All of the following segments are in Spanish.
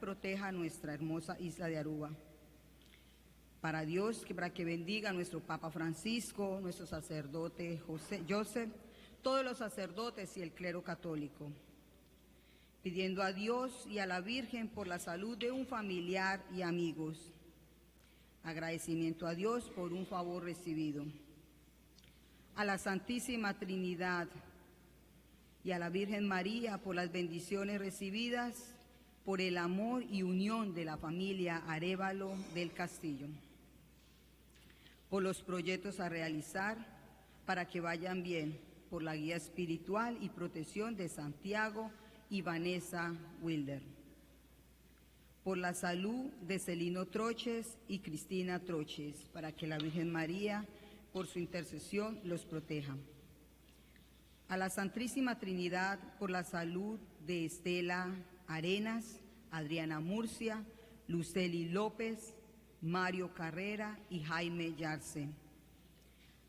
proteja nuestra hermosa isla de Aruba. Para Dios, para que bendiga a nuestro Papa Francisco, nuestro sacerdote Joseph, todos los sacerdotes y el clero católico. Pidiendo a Dios y a la Virgen por la salud de un familiar y amigos. Agradecimiento a Dios por un favor recibido. A la Santísima Trinidad y a la Virgen María por las bendiciones recibidas, por el amor y unión de la familia Arévalo del Castillo. Por los proyectos a realizar para que vayan bien, por la guía espiritual y protección de Santiago y Vanessa Wilder. Por la salud de Celino Troches y Cristina Troches, para que la Virgen María, por su intercesión, los proteja. A la Santísima Trinidad, por la salud de Estela Arenas, Adriana Murcia, Luceli López, Mario Carrera y Jaime Yarce.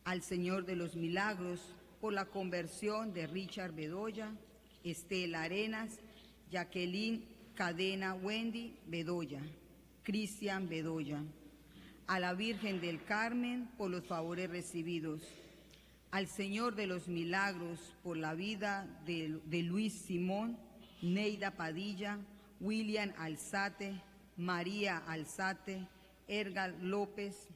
Al Señor de los Milagros, por la conversión de Richard Bedoya, Estela Arenas, Jacqueline Cadena Wendy Bedoya, Cristian Bedoya. A la Virgen del Carmen, por los favores recibidos. Al Señor de los Milagros, por la vida de Luis Simón, Neida Padilla, William Alzate, María Alzate, Ergal López,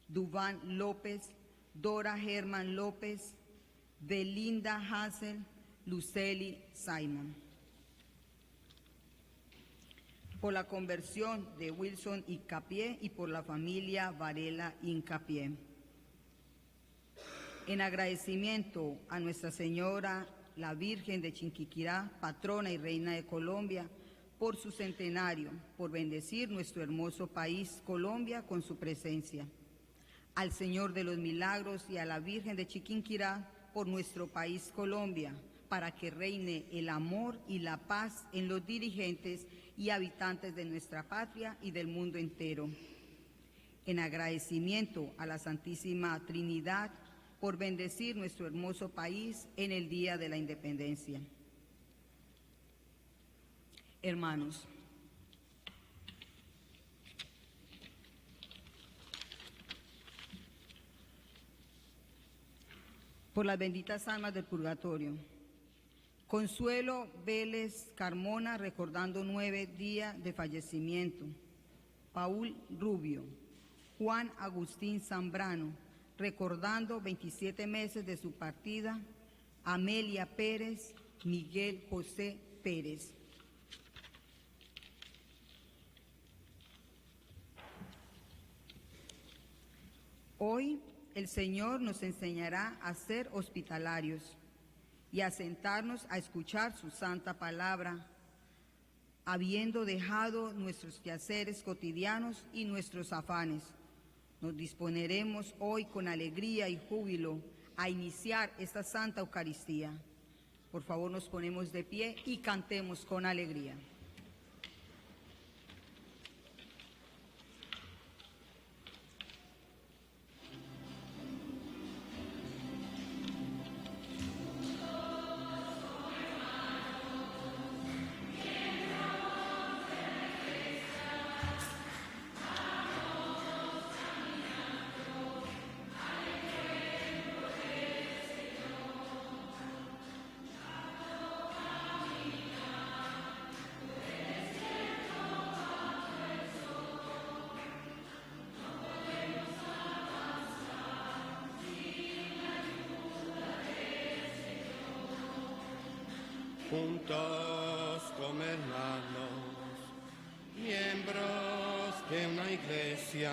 Duván López, Dora Germán López, Belinda Hassel, Luceli Simon. Por la conversión de Wilson Incapié y por la familia Varela Incapié. En agradecimiento a Nuestra Señora, la Virgen de Chinquiquirá, patrona y reina de Colombia, por su centenario, por bendecir nuestro hermoso país, Colombia, con su presencia. Al Señor de los Milagros y a la Virgen de Chiquinquirá, por nuestro país, Colombia, para que reine el amor y la paz en los dirigentes y habitantes de nuestra patria y del mundo entero. En agradecimiento a la Santísima Trinidad, por bendecir nuestro hermoso país en el Día de la Independencia. Hermanos, por las benditas almas del purgatorio. Consuelo Vélez Carmona, recordando 9 días de fallecimiento. Paul Rubio. Juan Agustín Zambrano, recordando 27 meses de su partida. Amelia Pérez, Miguel José Pérez. Hoy el Señor nos enseñará a ser hospitalarios y a sentarnos a escuchar su santa palabra, habiendo dejado nuestros quehaceres cotidianos y nuestros afanes. Nos disponeremos hoy con alegría y júbilo a iniciar esta Santa Eucaristía. Por favor, nos ponemos de pie y cantemos con alegría. Juntos como hermanos, miembros de una iglesia,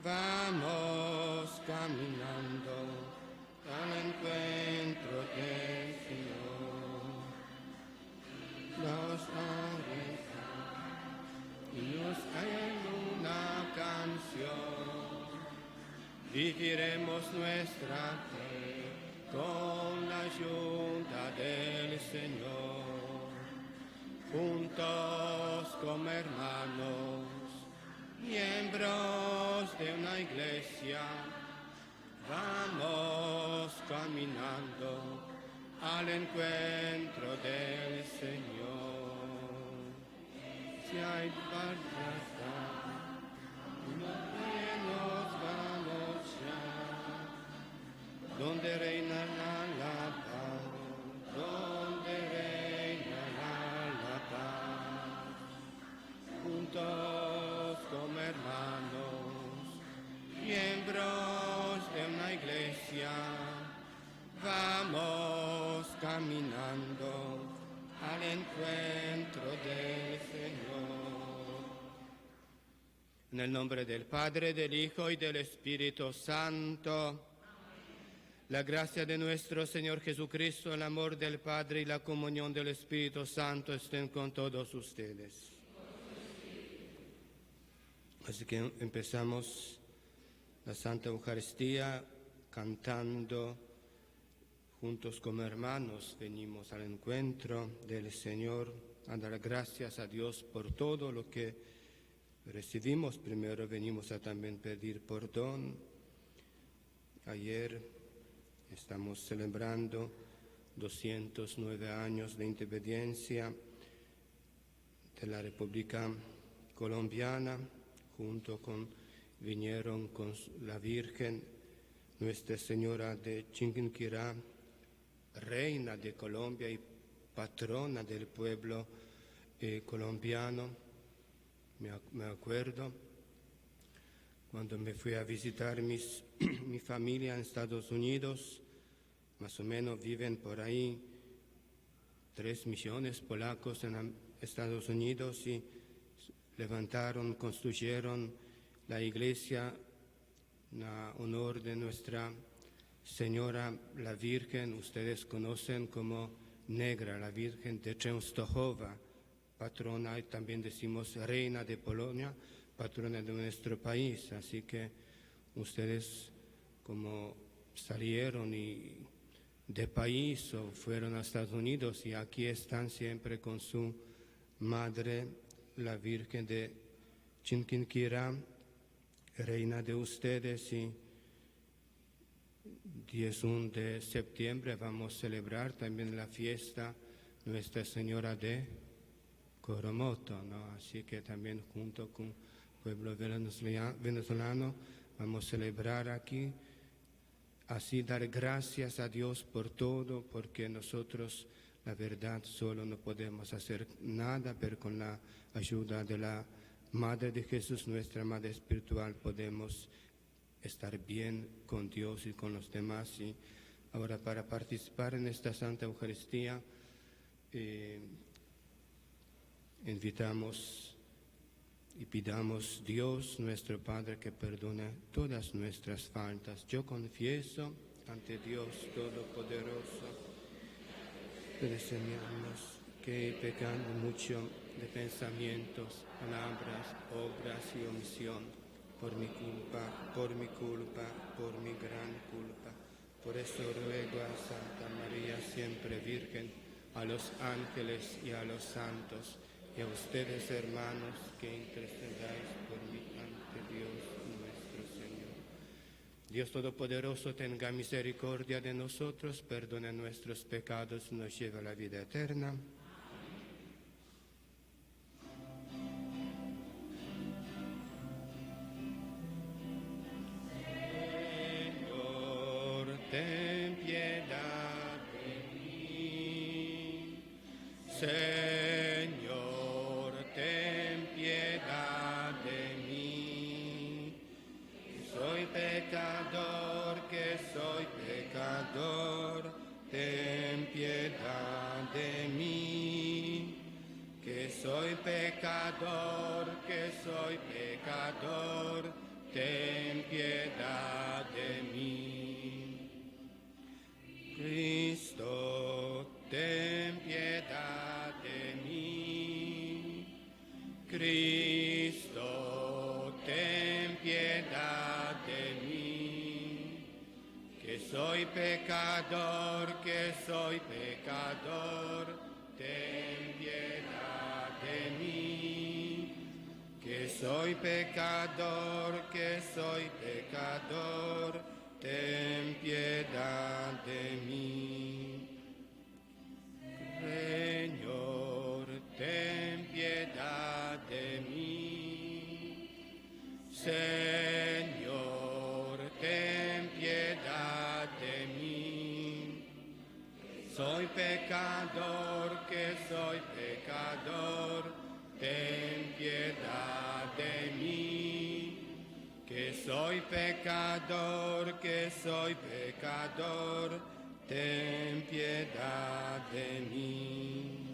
vamos caminando al encuentro del Señor. Nos abrazamos y nos en una canción, viviremos nuestra fe con la ayuda del Señor. Juntos como hermanos, miembros de una iglesia, vamos caminando al encuentro del Señor. gracia y verdad, nos vamos ya, donde reina la paz, donde reina la paz, juntos como hermanos, miembros de una iglesia, vamos caminando al encuentro del Señor. En el nombre del Padre, del Hijo y del Espíritu Santo, la gracia de nuestro Señor Jesucristo, el amor del Padre y la comunión del Espíritu Santo estén con todos ustedes. Así que empezamos la Santa Eucaristía cantando. Juntos como hermanos venimos al encuentro del Señor a dar gracias a Dios por todo lo que recibimos. Primero venimos a también pedir perdón. Ayer estamos celebrando 209 años de independencia de la República Colombiana. Vinieron con la Virgen, Nuestra Señora de Chiquinquirá, reina de Colombia y patrona del pueblo colombiano. Me acuerdo cuando me fui a visitar mi familia en Estados Unidos, más o menos viven por ahí 3 millones polacos en Estados Unidos y construyeron la iglesia en honor de Nuestra Señora, la Virgen, ustedes conocen como Negra, la Virgen de Częstochowa, patrona, y también decimos reina de Polonia, patrona de nuestro país. Así que ustedes, como salieron de país o fueron a Estados Unidos y aquí están siempre con su madre, la Virgen de Chiquinquirá, reina de ustedes, y 11 de septiembre vamos a celebrar también la fiesta Nuestra Señora de Coromoto, ¿no? Así que también junto con el pueblo venezolano vamos a celebrar aquí, así dar gracias a Dios por todo, porque nosotros, la verdad, solo no podemos hacer nada, pero con la ayuda de la Madre de Jesús, nuestra Madre Espiritual, podemos estar bien con Dios y con los demás. Y ahora, para participar en esta Santa Eucaristía, invitamos y pidamos Dios nuestro Padre que perdone todas nuestras faltas. Yo confieso ante Dios Todopoderoso de señalarnos que he pecado mucho de pensamientos, palabras, obras y omisión, por mi culpa, por mi gran culpa. Por eso ruego a Santa María, siempre Virgen, a los ángeles y a los santos, y a ustedes, hermanos, que intercedáis por mí ante Dios nuestro Señor. Dios Todopoderoso tenga misericordia de nosotros, perdone nuestros pecados y nos lleve a la vida eterna. Señor, ten piedad de mí. Señor, ten piedad de mí. Soy pecador, ten piedad de mí. Que soy pecador, ten piedad de mí. Cristo, ten piedad de mí. Cristo, ten piedad de mí. Que soy pecador, ten piedad de mí. Que soy pecador, ten piedad de mí. Señor, ten piedad de mí. Señor, ten piedad de mí. Soy pecador, que soy pecador, ten piedad de mí. Que soy pecador, ten piedad de mí.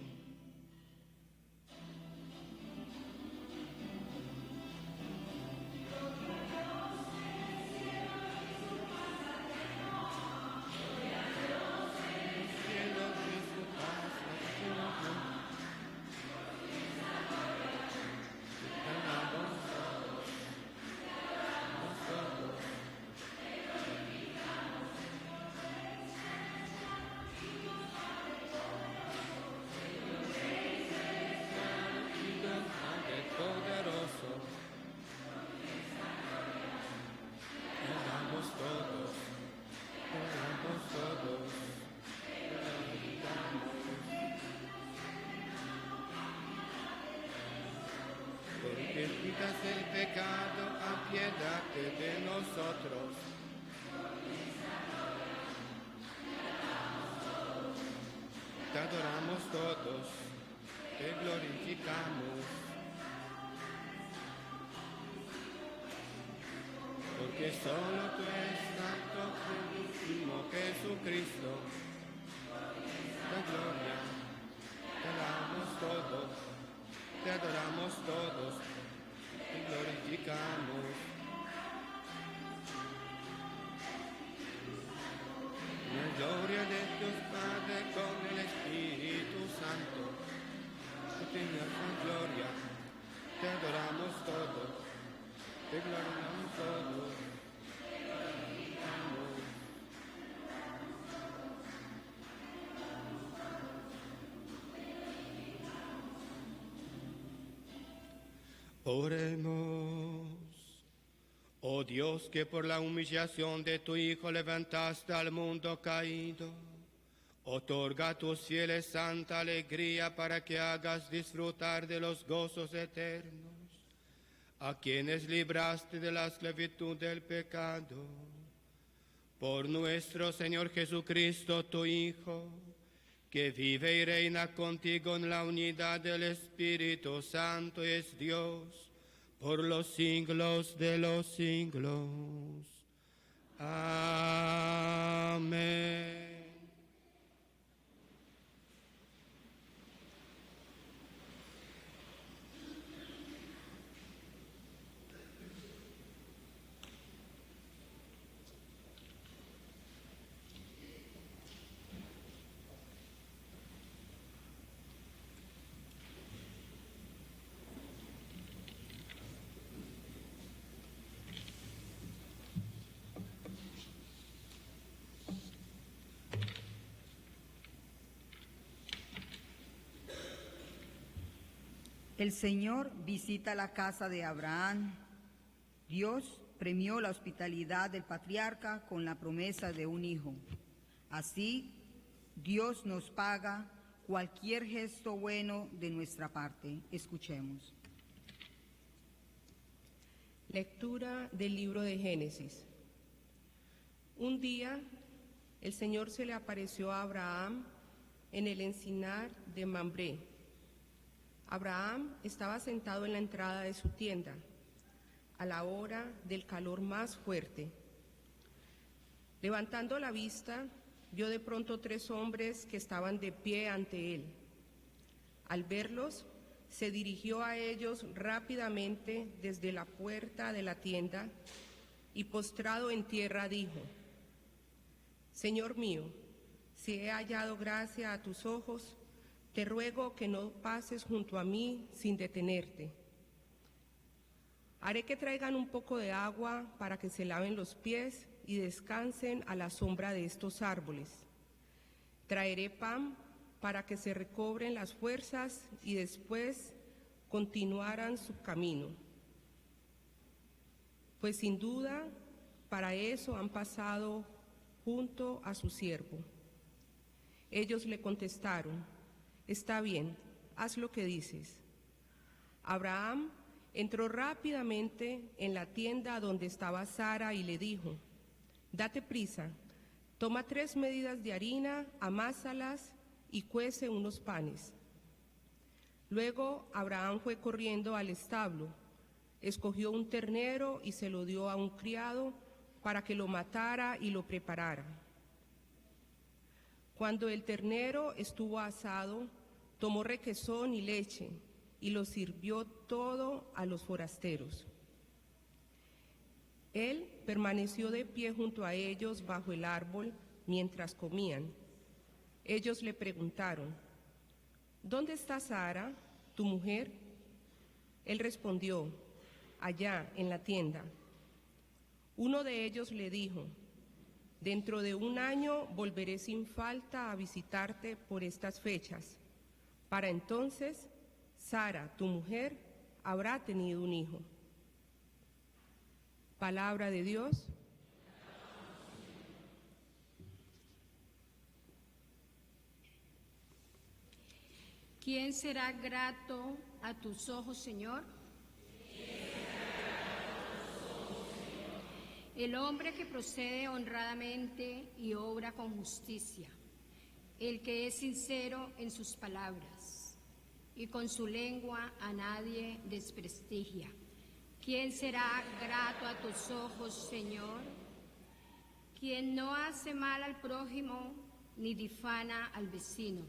Porque quitas el pecado, apiádate de nosotros. Te adoramos todos, te glorificamos. Porque solo tú eres santo, bendísimo Jesucristo. La gloria, te damos todos, te adoramos todos, te glorificamos. La gloria de Dios Padre con el Espíritu Santo, tú tengas la gloria, te adoramos todos, te glorificamos todos. Oremos. Oh Dios, que por la humillación de tu Hijo levantaste al mundo caído, otorga a tus fieles santa alegría para que hagas disfrutar de los gozos eternos a quienes libraste de la esclavitud del pecado. Por nuestro Señor Jesucristo, tu Hijo, que vive y reina contigo en la unidad del Espíritu Santo y es Dios por los siglos de los siglos. Amén. El Señor visita la casa de Abraham. Dios premió la hospitalidad del patriarca con la promesa de un hijo. Así, Dios nos paga cualquier gesto bueno de nuestra parte. Escuchemos. Lectura del libro de Génesis. Un día, el Señor se le apareció a Abraham en el encinar de Mambré. Abraham estaba sentado en la entrada de su tienda, a la hora del calor más fuerte. Levantando la vista, vio de pronto 3 hombres que estaban de pie ante él. Al verlos, se dirigió a ellos rápidamente desde la puerta de la tienda y postrado en tierra dijo: Señor mío, si he hallado gracia a tus ojos, te ruego que no pases junto a mí sin detenerte. Haré que traigan un poco de agua para que se laven los pies y descansen a la sombra de estos árboles. Traeré pan para que se recobren las fuerzas y después continuarán su camino. Pues sin duda, para eso han pasado junto a su siervo. Ellos le contestaron: Está bien, haz lo que dices. Abraham entró rápidamente en la tienda donde estaba Sara y le dijo: «Date prisa, toma 3 medidas de harina, amásalas y cuece unos panes». Luego Abraham fue corriendo al establo, escogió un ternero y se lo dio a un criado para que lo matara y lo preparara. Cuando el ternero estuvo asado, tomó requesón y leche y lo sirvió todo a los forasteros. Él permaneció de pie junto a ellos bajo el árbol mientras comían. Ellos le preguntaron: «¿Dónde está Sara, tu mujer?» Él respondió: «Allá, en la tienda». Uno de ellos le dijo: «Dentro de 1 año volveré sin falta a visitarte por estas fechas. Para entonces, Sara, tu mujer, habrá tenido un hijo». Palabra de Dios. ¿Quién será grato a tus ojos, Señor? El hombre que procede honradamente y obra con justicia, el que es sincero en sus palabras y con su lengua a nadie desprestigia. ¿Quién será grato a tus ojos, Señor? Quien no hace mal al prójimo ni difama al vecino,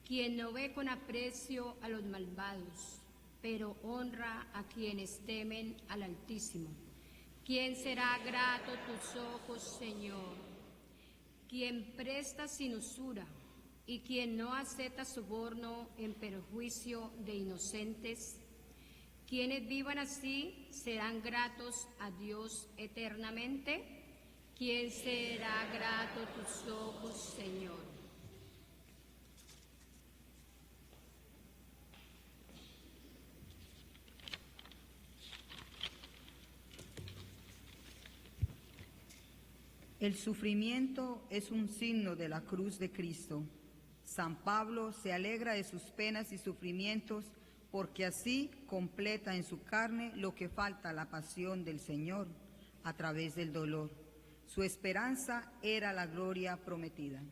quien no ve con aprecio a los malvados, pero honra a quienes temen al Altísimo. ¿Quién será grato a tus ojos, Señor? Quien presta sin usura y quien no acepta soborno en perjuicio de inocentes. Quienes vivan así serán gratos a Dios eternamente. ¿Quién será grato a tus ojos, Señor? El sufrimiento es un signo de la cruz de Cristo. San Pablo se alegra de sus penas y sufrimientos porque así completa en su carne lo que falta a la pasión del Señor a través del dolor. Su esperanza era la gloria prometida.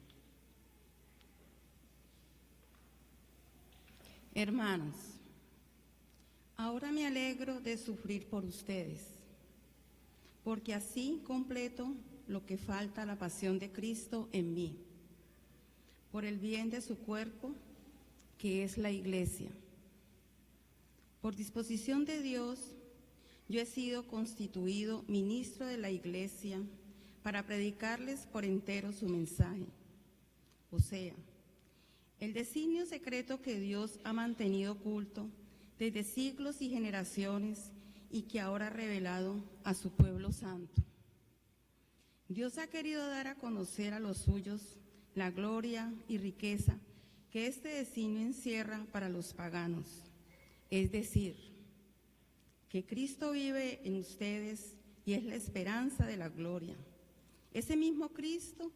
Hermanos, ahora me alegro de sufrir por ustedes, porque así completo lo que falta a la pasión de Cristo en mí, por el bien de su cuerpo, que es la Iglesia. Por disposición de Dios, yo he sido constituido ministro de la Iglesia para predicarles por entero su mensaje, o sea, el designio secreto que Dios ha mantenido oculto desde siglos y generaciones y que ahora ha revelado a su pueblo santo. Dios ha querido dar a conocer a los suyos la gloria y riqueza que este designio encierra para los paganos, es decir, que Cristo vive en ustedes y es la esperanza de la gloria. Ese mismo Cristo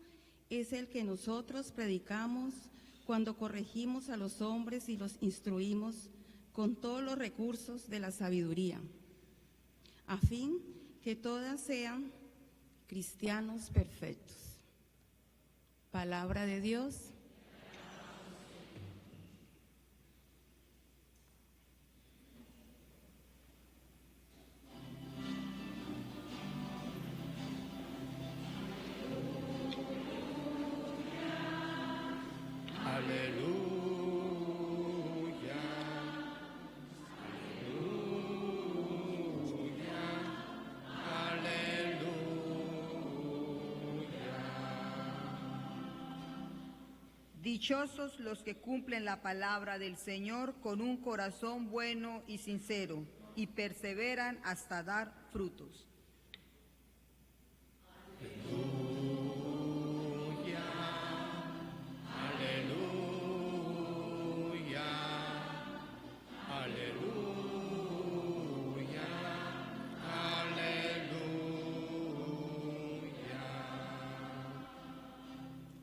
es el que nosotros predicamos cuando corregimos a los hombres y los instruimos con todos los recursos de la sabiduría, a fin que todas sean cristianos perfectos. Palabra de Dios. Dichosos los que cumplen la palabra del Señor con un corazón bueno y sincero y perseveran hasta dar frutos.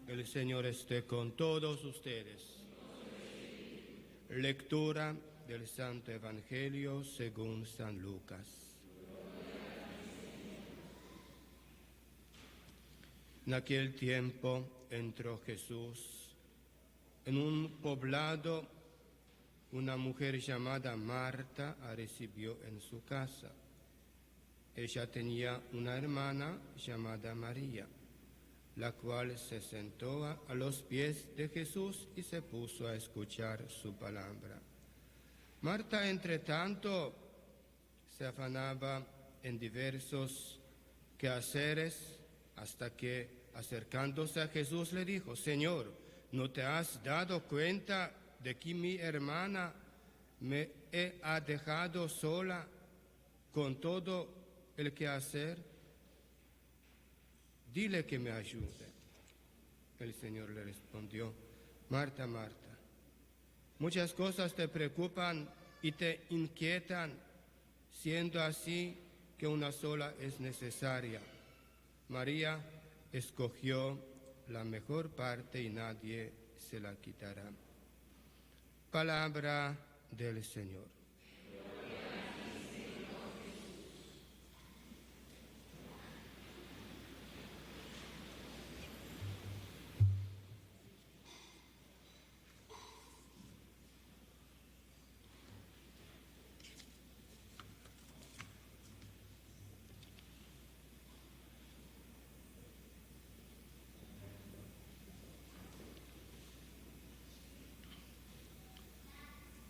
El Señor esté con todos ustedes. Lectura del Santo Evangelio según San Lucas. En aquel tiempo entró Jesús en un poblado. Una mujer llamada Marta la recibió en su casa. Ella tenía una hermana llamada María, la cual se sentó a los pies de Jesús y se puso a escuchar su palabra. Marta, entre tanto, se afanaba en diversos quehaceres hasta que, acercándose a Jesús, le dijo: Señor, ¿no te has dado cuenta de que mi hermana me ha dejado sola con todo el quehacer? Dile que me ayude. El Señor le respondió: Marta, Marta, muchas cosas te preocupan y te inquietan, siendo así que una sola es necesaria. María escogió la mejor parte y nadie se la quitará. Palabra del Señor.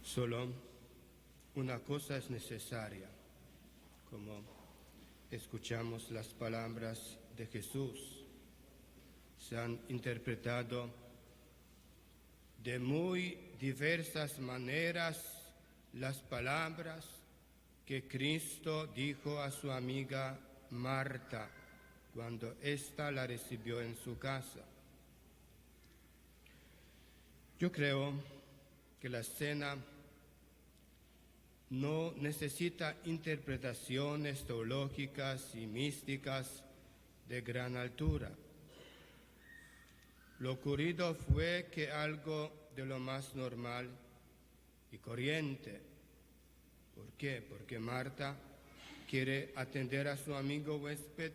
Solo una cosa es necesaria, como escuchamos las palabras de Jesús. Se han interpretado de muy diversas maneras las palabras que Cristo dijo a su amiga Marta cuando ésta la recibió en su casa. Yo creo que la escena no necesita interpretaciones teológicas y místicas de gran altura. Lo ocurrido fue que algo de lo más normal y corriente. ¿Por qué? Porque Marta quiere atender a su amigo huésped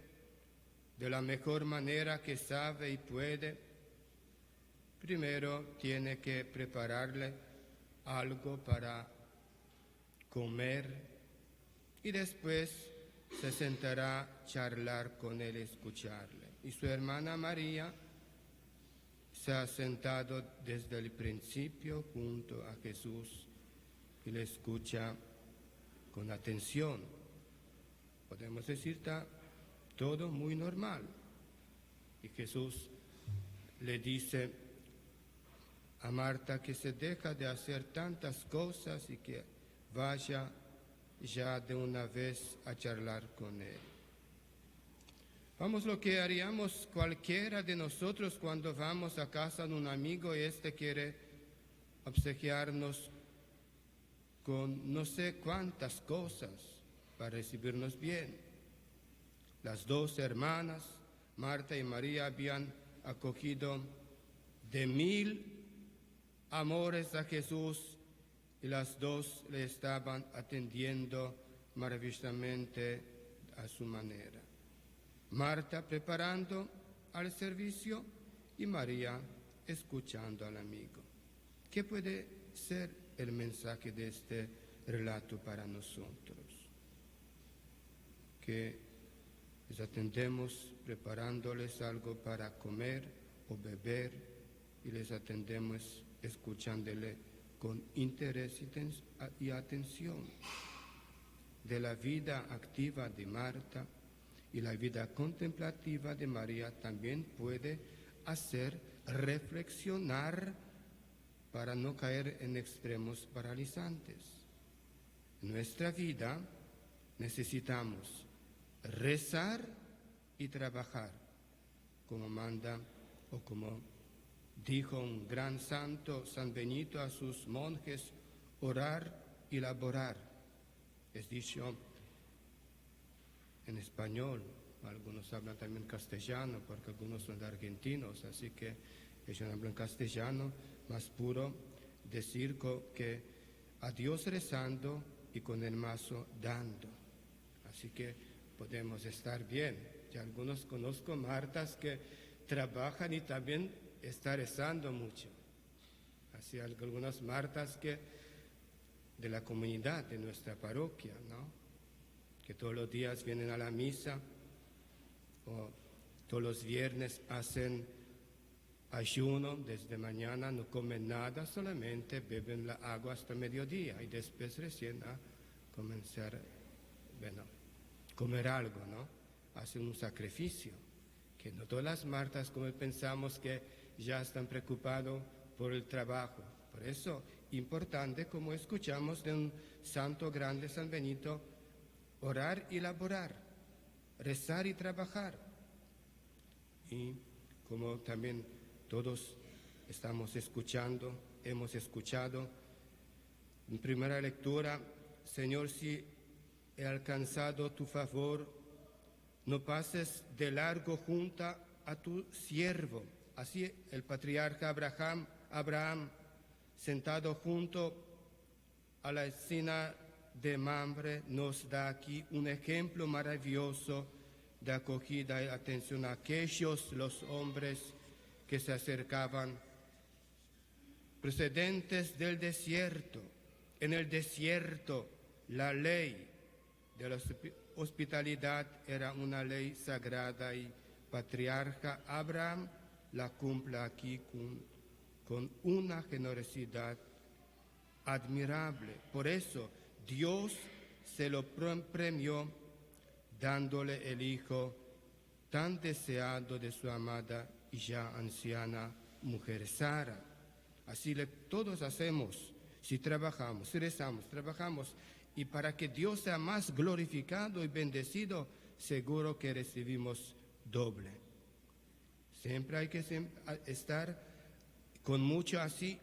de la mejor manera que sabe y puede. Primero tiene que prepararle algo para comer y después se sentará a charlar con él y escucharle. Y su hermana María se ha sentado desde el principio junto a Jesús y le escucha con atención. Podemos decir, está todo muy normal. Y Jesús le dice a Marta que se deja de hacer tantas cosas y que vaya ya de una vez a charlar con él. Vamos, lo que haríamos cualquiera de nosotros cuando vamos a casa de un amigo y este quiere obsequiarnos con no sé cuántas cosas para recibirnos bien. Las dos hermanas, Marta y María, habían acogido de 1000 amores a Jesús y las dos le estaban atendiendo maravillosamente a su manera. Marta preparando al servicio y María escuchando al amigo. ¿Qué puede ser el mensaje de este relato para nosotros? Que les atendemos preparándoles algo para comer o beber y les atendemos escuchándole con interés y atención. De la vida activa de Marta y la vida contemplativa de María también puede hacer reflexionar para no caer en extremos paralizantes. En nuestra vida necesitamos rezar y trabajar, como manda o como dijo un gran santo, San Benito, a sus monjes: orar y laborar. Es dicho en español, algunos hablan también castellano, porque algunos son argentinos, así que ellos hablan castellano más puro, decir que a Dios rezando y con el mazo dando. Así que podemos estar bien. Ya algunos conozco Martas que trabajan y también están rezando mucho. Así algunas Martas que de la comunidad, de nuestra parroquia, ¿no? Que todos los días vienen a la misa o todos los viernes hacen ayuno desde mañana, no comen nada, solamente beben la agua hasta mediodía y después recién a comenzar, comer algo, ¿no? Hacen un sacrificio, que no todas las Martas como pensamos que ya están preocupados por el trabajo. Por eso, importante, como escuchamos de un santo grande San Benito, orar y laborar, rezar y trabajar. Y como también todos estamos escuchando, hemos escuchado, en primera lectura, Señor, si he alcanzado tu favor, no pases de largo junto a tu siervo. Así el patriarca Abraham, sentado junto a la escena de Mamre, nos da aquí un ejemplo maravilloso de acogida y atención a aquellos los hombres que se acercaban procedentes del desierto. En el desierto la ley de la hospitalidad era una ley sagrada y patriarca Abraham la cumple aquí con una generosidad admirable. Por eso Dios se lo premió dándole el hijo tan deseado de su amada y ya anciana mujer Sara. Así todos hacemos, si trabajamos, si rezamos, trabajamos, y para que Dios sea más glorificado y bendecido, seguro que recibimos doble. Siempre hay que estar con mucho así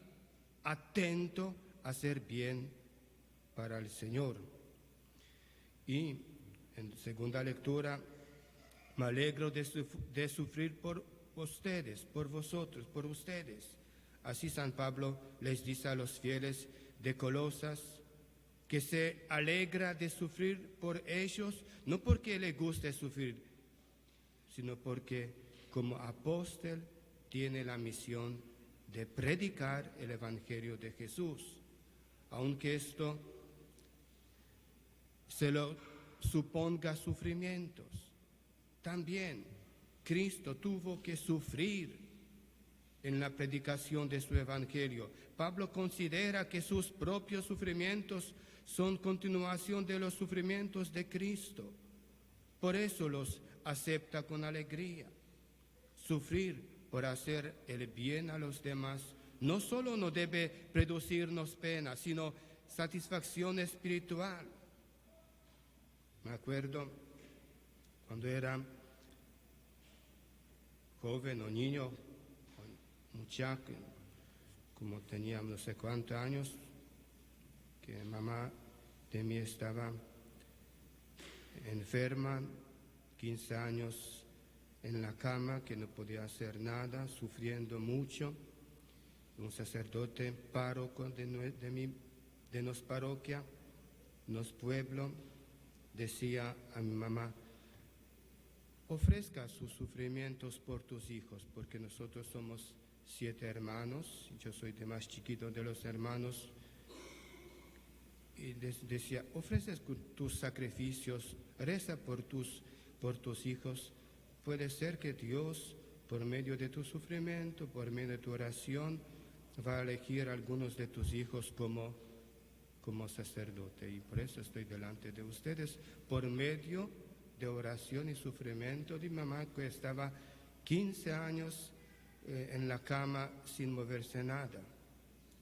atento a hacer bien para el Señor. Y en segunda lectura, me alegro de sufrir por ustedes, por vosotros, por ustedes. Así San Pablo les dice a los fieles de Colosas que se alegra de sufrir por ellos, no porque le guste sufrir, sino porque como apóstol tiene la misión de predicar el Evangelio de Jesús, aunque esto se lo suponga sufrimientos. También Cristo tuvo que sufrir en la predicación de su Evangelio. Pablo considera que sus propios sufrimientos son continuación de los sufrimientos de Cristo. Por eso los acepta con alegría. Sufrir por hacer el bien a los demás no solo no debe producirnos pena, sino satisfacción espiritual. Me acuerdo cuando era joven o niño, muchacho, como tenía no sé cuántos años, que mamá de mí estaba enferma, 15 años en la cama, que no podía hacer nada, sufriendo mucho. Un sacerdote párroco de nuestra parroquia, nuestro pueblo, decía a mi mamá: ofrezca sus sufrimientos por tus hijos, porque nosotros somos 7 hermanos, yo soy el más chiquito de los hermanos, y decía, ofrece tus sacrificios, reza por tus hijos. Puede ser que Dios, por medio de tu sufrimiento, por medio de tu oración, va a elegir a algunos de tus hijos como sacerdote. Y por eso estoy delante de ustedes, por medio de oración y sufrimiento de mi mamá, que estaba 15 años en la cama sin moverse nada.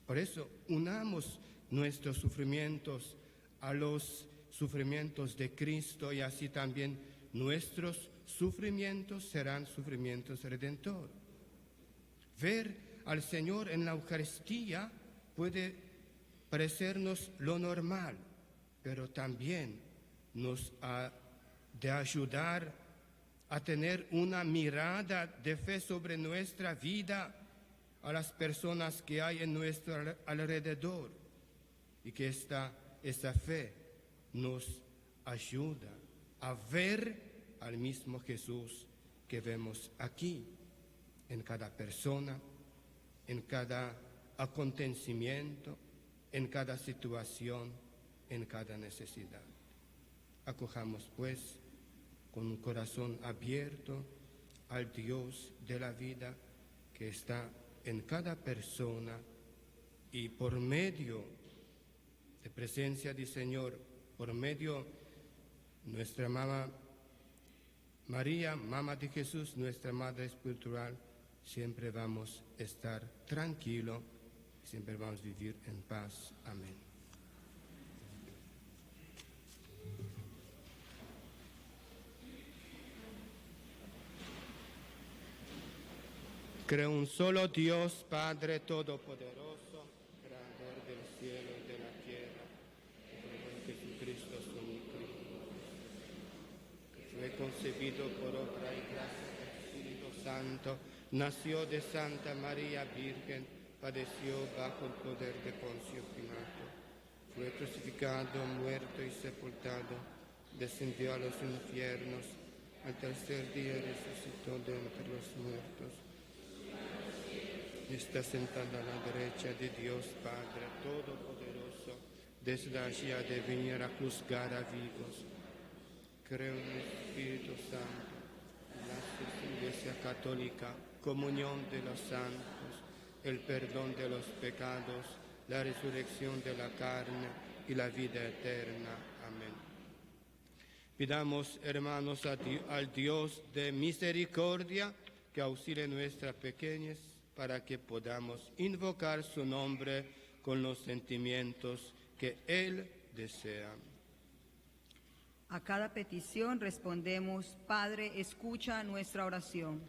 Por eso unamos nuestros sufrimientos a los sufrimientos de Cristo, y así también nuestros sufrimientos serán sufrimientos redentor. Ver al Señor en la Eucaristía puede parecernos lo normal, pero también nos ha de ayudar a tener una mirada de fe sobre nuestra vida, a las personas que hay en nuestro alrededor. y que esta fe nos ayuda a ver al mismo Jesús que vemos aquí, en cada persona, en cada acontecimiento, en cada situación, en cada necesidad. Acojamos pues con un corazón abierto al Dios de la vida que está en cada persona y por medio de presencia del Señor, por medio de nuestra mamá María, mamá de Jesús, nuestra madre espiritual, siempre vamos a estar tranquilos, siempre vamos a vivir en paz. Amén. Creo un solo Dios, Padre Todopoderoso, Creador del cielo y de la tierra, y en Jesucristo su único Hijo, que fue concebido por obra y gracia del Espíritu Santo, nació de Santa María Virgen, padeció bajo el poder de Poncio Pilato, fue crucificado, muerto y sepultado, descendió a los infiernos, al tercer día resucitó de entre los muertos. Está sentada a la derecha de Dios Padre Todopoderoso, desde allí ha de venir a juzgar a vivos. Creo en el Espíritu Santo, en la Iglesia Católica, comunión de los santos, el perdón de los pecados, la resurrección de la carne y la vida eterna. Amén. Pidamos, hermanos, al Dios de misericordia que auxilie nuestras pequeñas para que podamos invocar su nombre con los sentimientos que Él desea. A cada petición respondemos: Padre, escucha nuestra oración.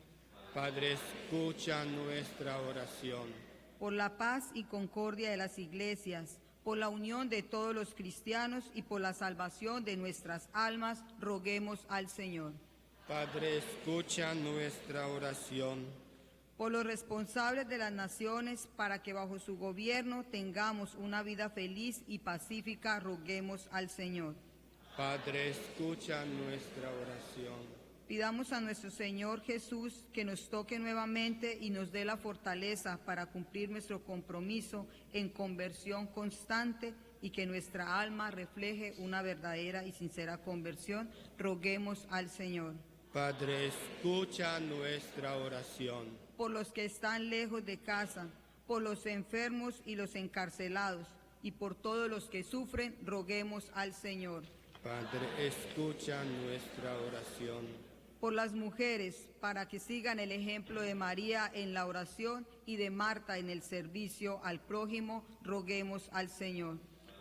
Padre, escucha nuestra oración. Por la paz y concordia de las iglesias, por la unión de todos los cristianos y por la salvación de nuestras almas, roguemos al Señor. Padre, escucha nuestra oración. Por los responsables de las naciones, para que bajo su gobierno tengamos una vida feliz y pacífica, roguemos al Señor. Padre, escucha nuestra oración. Pidamos a nuestro Señor Jesús que nos toque nuevamente y nos dé la fortaleza para cumplir nuestro compromiso en conversión constante y que nuestra alma refleje una verdadera y sincera conversión. Roguemos al Señor. Padre, escucha nuestra oración. Por los que están lejos de casa, por los enfermos y los encarcelados, y por todos los que sufren, roguemos al Señor. Padre, escucha nuestra oración. Por las mujeres, para que sigan el ejemplo de María en la oración y de Marta en el servicio al prójimo, roguemos al Señor.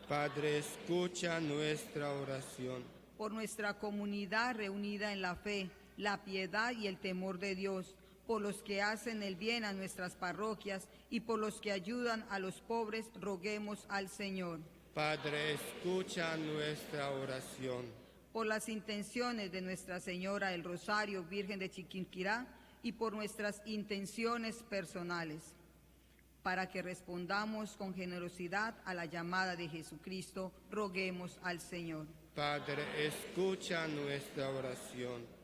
Padre, escucha nuestra oración. Por nuestra comunidad reunida en la fe, la piedad y el temor de Dios, por los que hacen el bien a nuestras parroquias y por los que ayudan a los pobres, roguemos al Señor. Padre, escucha nuestra oración. Por las intenciones de Nuestra Señora del Rosario, Virgen de Chiquinquirá, y por nuestras intenciones personales, para que respondamos con generosidad a la llamada de Jesucristo, roguemos al Señor. Padre, escucha nuestra oración.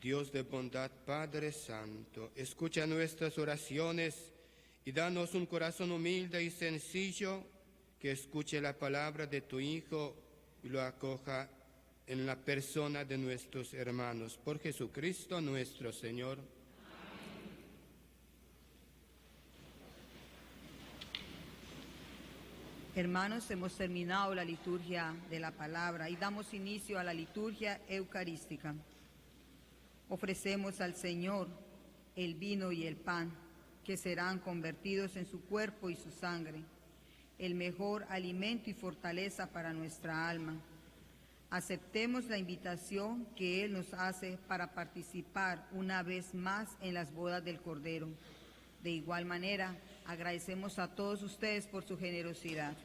Dios de bondad, Padre Santo, escucha nuestras oraciones y danos un corazón humilde y sencillo que escuche la palabra de tu Hijo y lo acoja en la persona de nuestros hermanos. Por Jesucristo nuestro Señor. Hermanos, hemos terminado la liturgia de la palabra y damos inicio a la liturgia eucarística. Ofrecemos al Señor el vino y el pan, que serán convertidos en su cuerpo y su sangre, el mejor alimento y fortaleza para nuestra alma. Aceptemos la invitación que Él nos hace para participar una vez más en las bodas del Cordero. De igual manera, agradecemos a todos ustedes por su generosidad.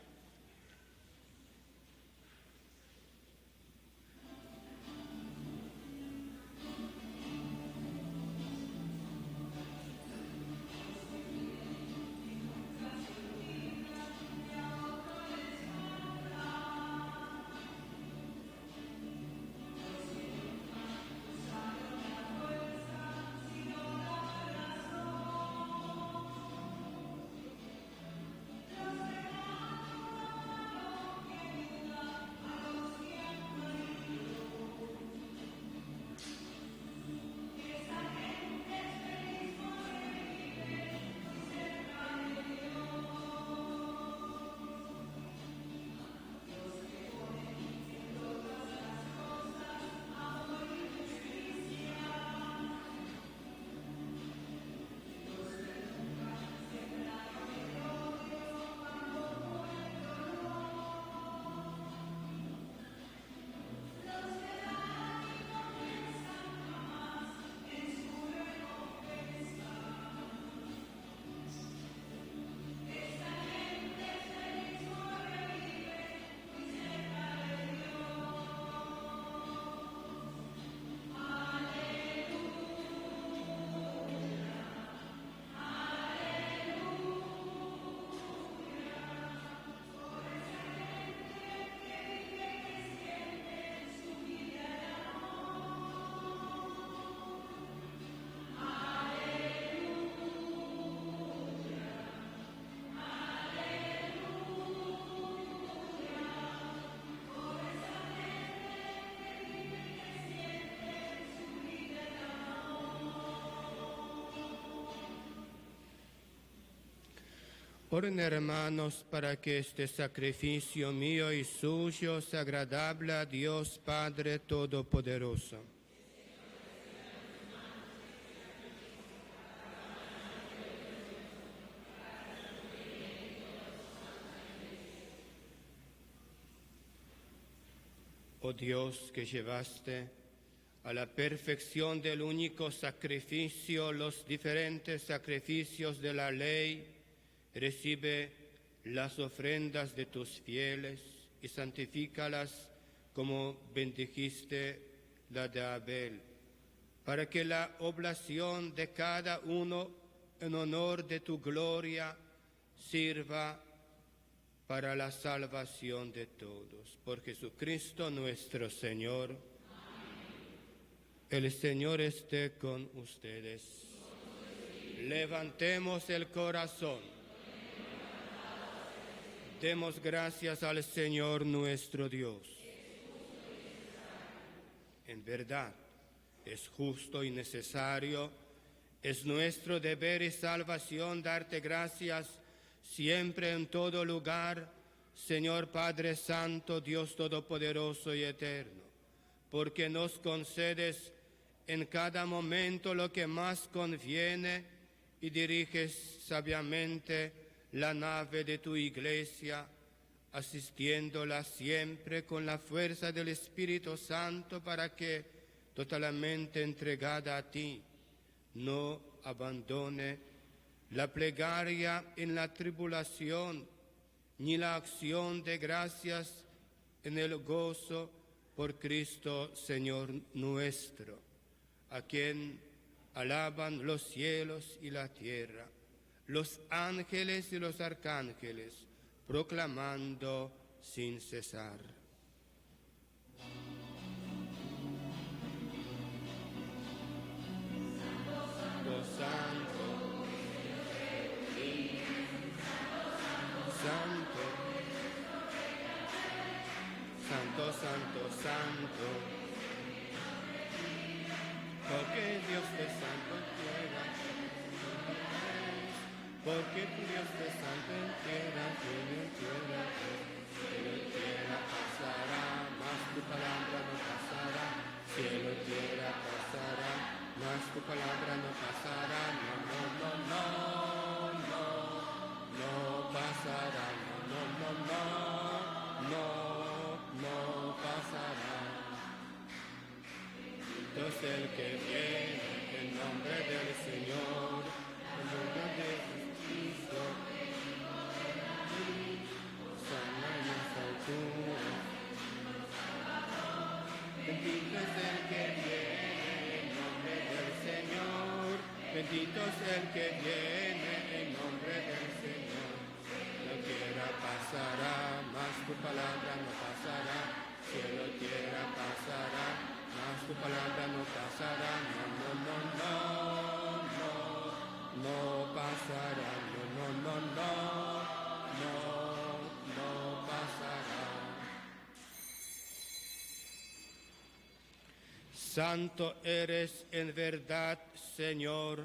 Oren, hermanos, para que este sacrificio mío y suyo sea agradable a Dios Padre Todopoderoso. Oh Dios, que llevaste a la perfección del único sacrificio los diferentes sacrificios de la ley, recibe las ofrendas de tus fieles y santifícalas como bendijiste la de Abel, para que la oblación de cada uno en honor de tu gloria sirva para la salvación de todos. Por Jesucristo nuestro Señor. Amén. El Señor esté con ustedes. Levantemos el corazón. Demos gracias al Señor nuestro Dios. En verdad, es justo y necesario, es nuestro deber y salvación darte gracias siempre en todo lugar, Señor Padre Santo, Dios Todopoderoso y Eterno, porque nos concedes en cada momento lo que más conviene y diriges sabiamente la nave de tu Iglesia, asistiéndola siempre con la fuerza del Espíritu Santo para que, totalmente entregada a ti, no abandone la plegaria en la tribulación, ni la acción de gracias en el gozo por Cristo Señor nuestro, a quien alaban los cielos y la tierra, los ángeles y los arcángeles, proclamando sin cesar. Santo, santo. Santo, santo, santo, santo, porque Dios es santo en tierra, porque tu Dios es santo en tierra, cielo y tierra pasará, mas tu palabra no pasará, cielo y tierra pasará, mas tu palabra no pasará, no, no, no, no, no. No pasará, no, no, no, no, no pasará. Entonces el que viene en nombre del Señor, en nombre de Cristo, sana en las alturas. Bendito es el que viene en nombre del Señor, bendito es el que viene en nombre del Señor. Pasará, mas tu palabra no pasará, cielo y tierra pasará, mas tu palabra no pasará, no, no, no, no, no, no pasará, no, no, no, no, no, no pasará. Santo eres en verdad, Señor,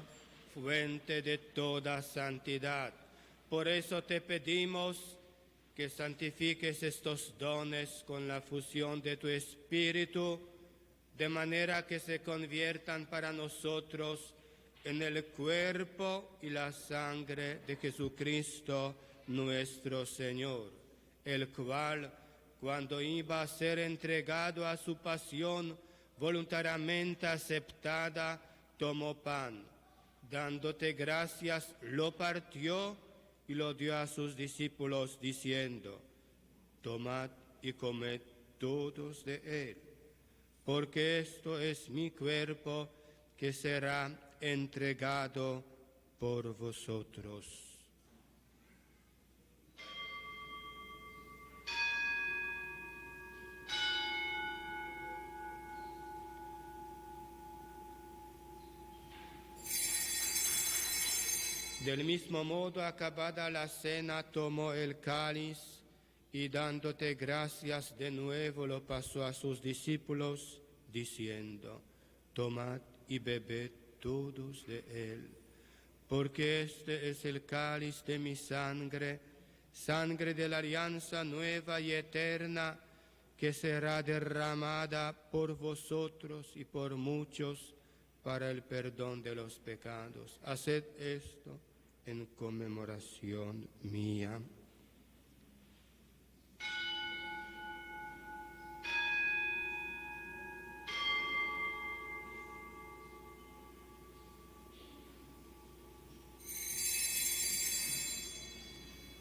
fuente de toda santidad. Por eso te pedimos que santifiques estos dones con la fusión de tu Espíritu, de manera que se conviertan para nosotros en el cuerpo y la sangre de Jesucristo nuestro Señor, el cual, cuando iba a ser entregado a su pasión voluntariamente aceptada, tomó pan, dándote gracias, lo partió y lo dio a sus discípulos diciendo: tomad y comed todos de él, porque esto es mi cuerpo que será entregado por vosotros. Del mismo modo, acabada la cena, tomó el cáliz y dándote gracias de nuevo lo pasó a sus discípulos, diciendo: tomad y bebed todos de él, porque este es el cáliz de mi sangre, sangre de la alianza nueva y eterna, que será derramada por vosotros y por muchos para el perdón de los pecados. Haced esto en conmemoración mía.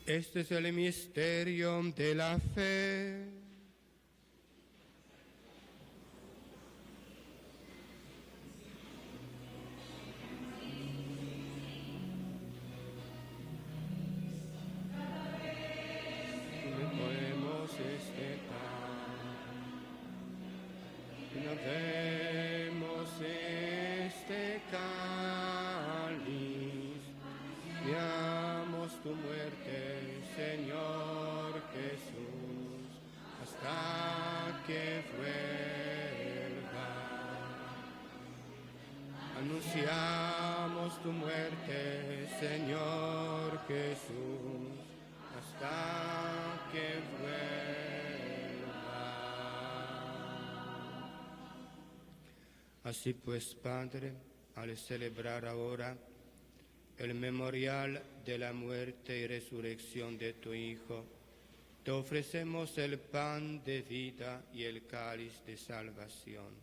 Este es el misterio de la fe. Inocemos este pan, inocemos este cáliz, veamos tu muerte, Señor Jesús, hasta que vuelva. Anunciamos tu muerte, Señor Jesús, hasta que vuelva. Así pues, Padre, al celebrar ahora el memorial de la muerte y resurrección de tu Hijo, te ofrecemos el pan de vida y el cáliz de salvación.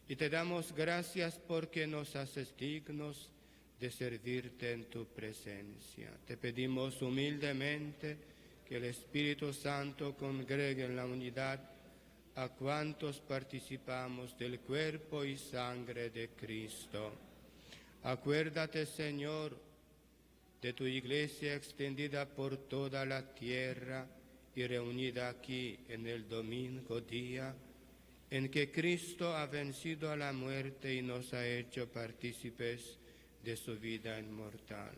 Y te damos gracias porque nos haces dignos de servirte en tu presencia. Te pedimos humildemente que el Espíritu Santo congregue en la unidad a cuantos participamos del cuerpo y sangre de Cristo. Acuérdate, Señor, de tu iglesia extendida por toda la tierra y reunida aquí en el domingo día en que Cristo ha vencido a la muerte y nos ha hecho partícipes de su vida inmortal.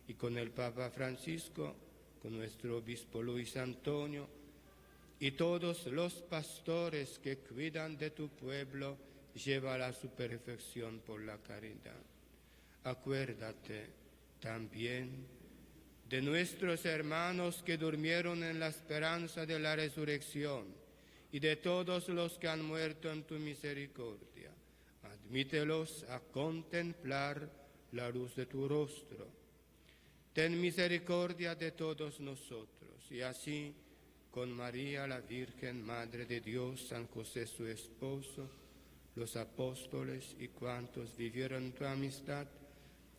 Y con el Papa Francisco, con nuestro obispo Luis Antonio y todos los pastores que cuidan de tu pueblo, llévala a su perfección por la caridad. Acuérdate también de nuestros hermanos que durmieron en la esperanza de la resurrección y de todos los que han muerto en tu misericordia. Admítelos a contemplar la luz de tu rostro. Ten misericordia de todos nosotros, y así, con María, la Virgen, Madre de Dios, San José, su esposo, los apóstoles y cuantos vivieron tu amistad,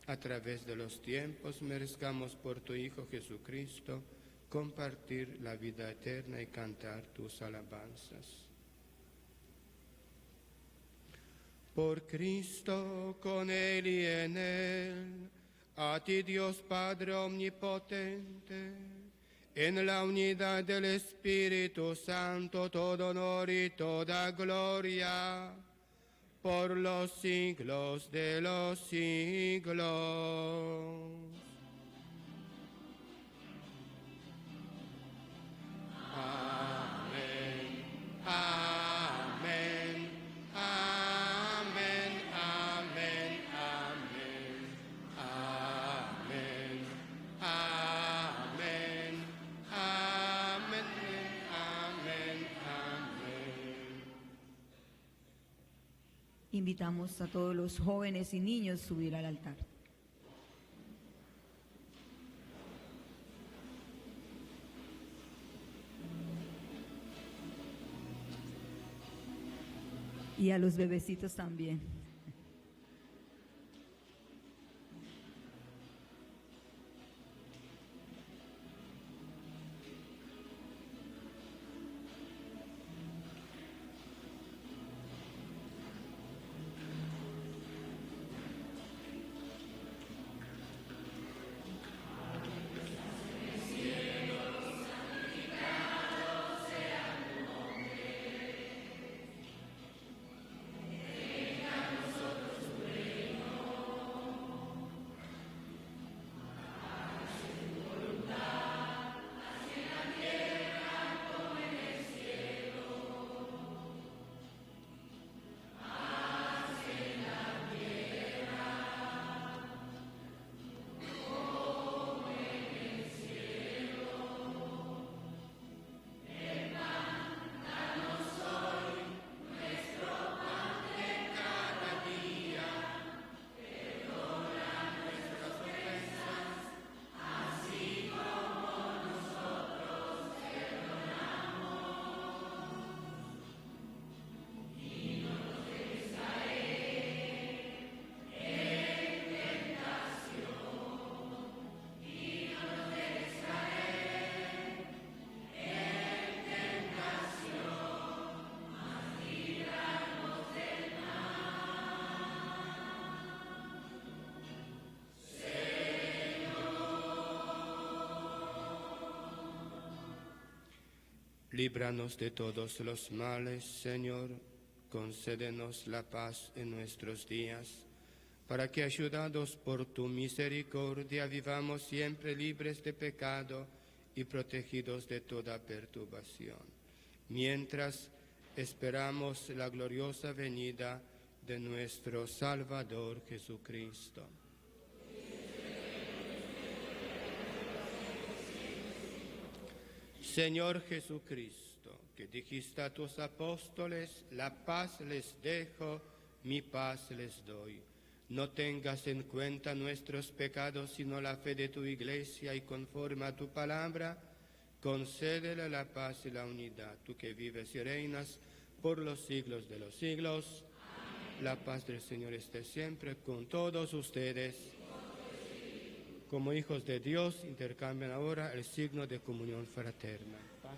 a través de los tiempos, merezcamos por tu Hijo Jesucristo compartir la vida eterna y cantar tus alabanzas. Por Cristo, con Él y en Él, a ti Dios Padre Omnipotente, en la unidad del Espíritu Santo, todo honor y toda gloria, por los siglos de los siglos. Amén, amén, amén, amén, amén, amén, amén, amén, amén, amén. Invitamos a todos los jóvenes y niños a subir al altar. Y a los bebecitos también. Venga Líbranos de todos los males, Señor. Concédenos la paz en nuestros días, para que, ayudados por tu misericordia, vivamos siempre libres de pecado y protegidos de toda perturbación, mientras esperamos la gloriosa venida de nuestro Salvador Jesucristo. Señor Jesucristo, que dijiste a tus apóstoles, la paz les dejo, mi paz les doy. No tengas en cuenta nuestros pecados, sino la fe de tu Iglesia, y conforme a tu palabra, concédele la paz y la unidad. Tú que vives y reinas por los siglos de los siglos. Amén. La paz del Señor esté siempre con todos ustedes. Como hijos de Dios, intercambian ahora el signo de comunión fraterna. Paz.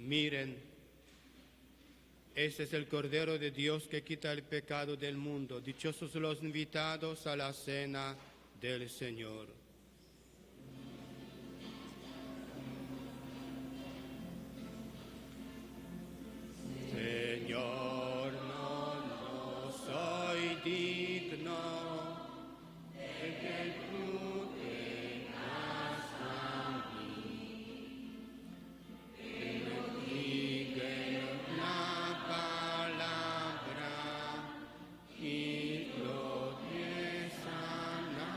Miren, este es el Cordero de Dios que quita el pecado del mundo. Dichosos los invitados a la cena del Señor. Señor, no soy digno de que tú vengas a mí, pero diga una palabra y lo sanaré.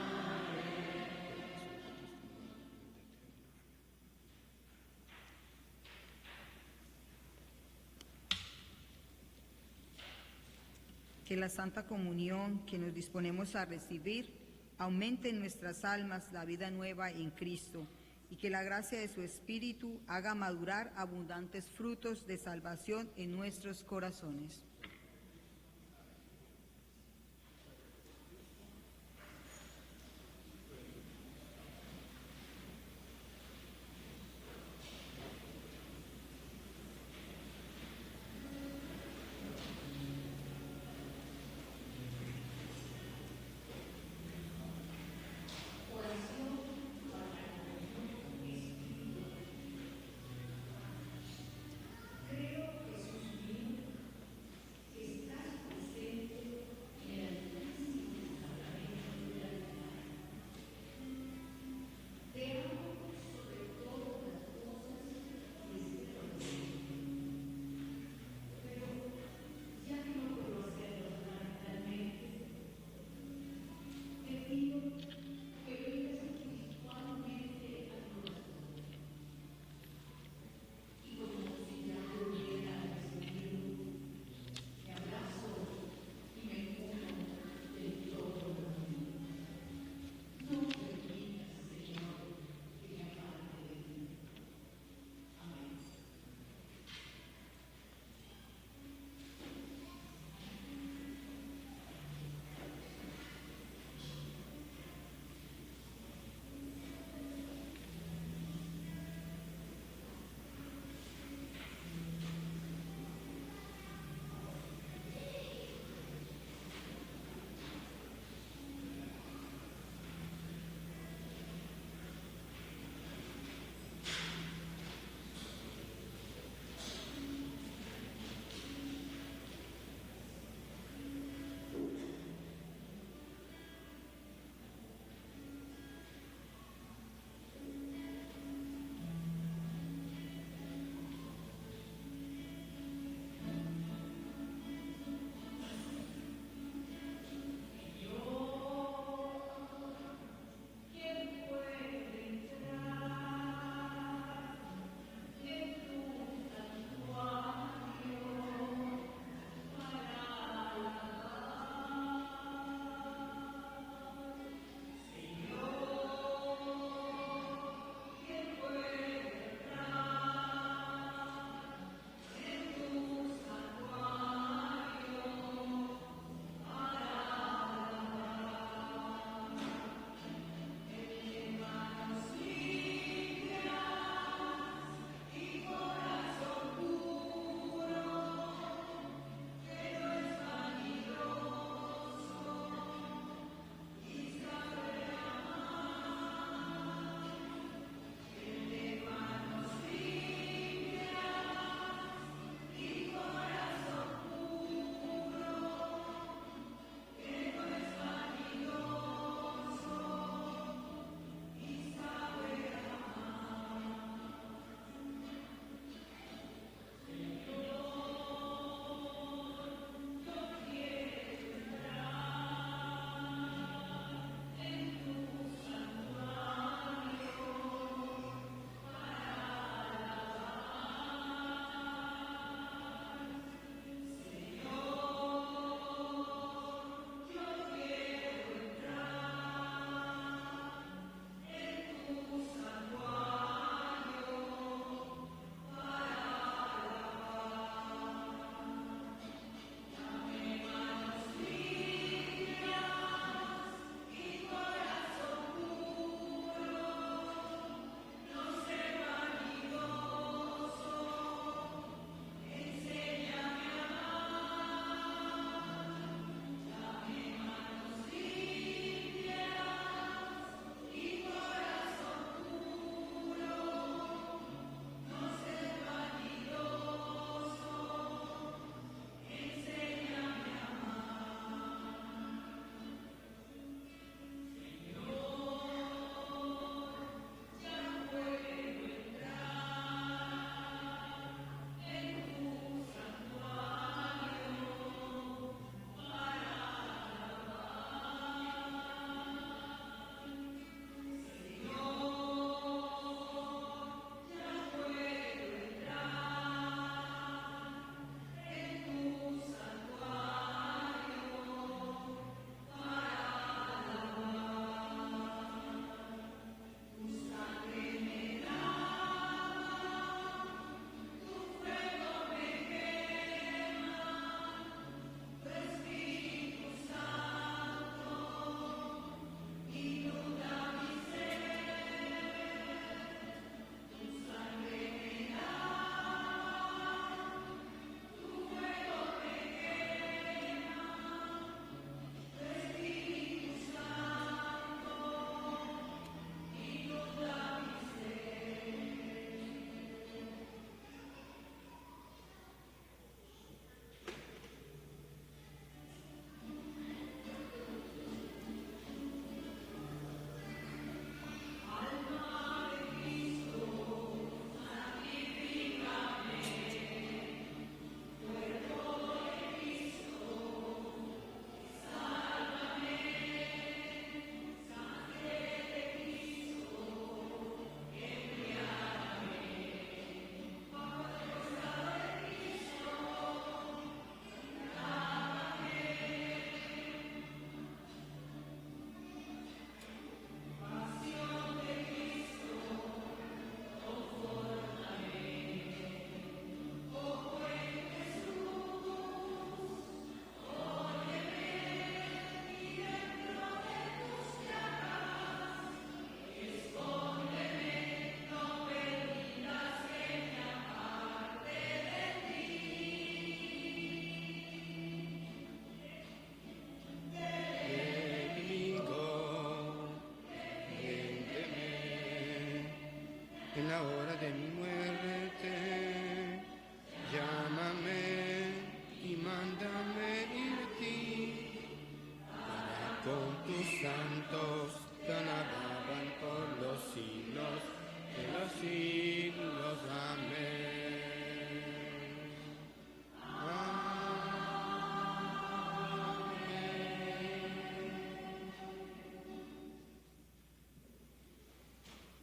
Que la Santa Comunión que nos disponemos a recibir aumente en nuestras almas la vida nueva en Cristo y que la gracia de su Espíritu haga madurar abundantes frutos de salvación en nuestros corazones.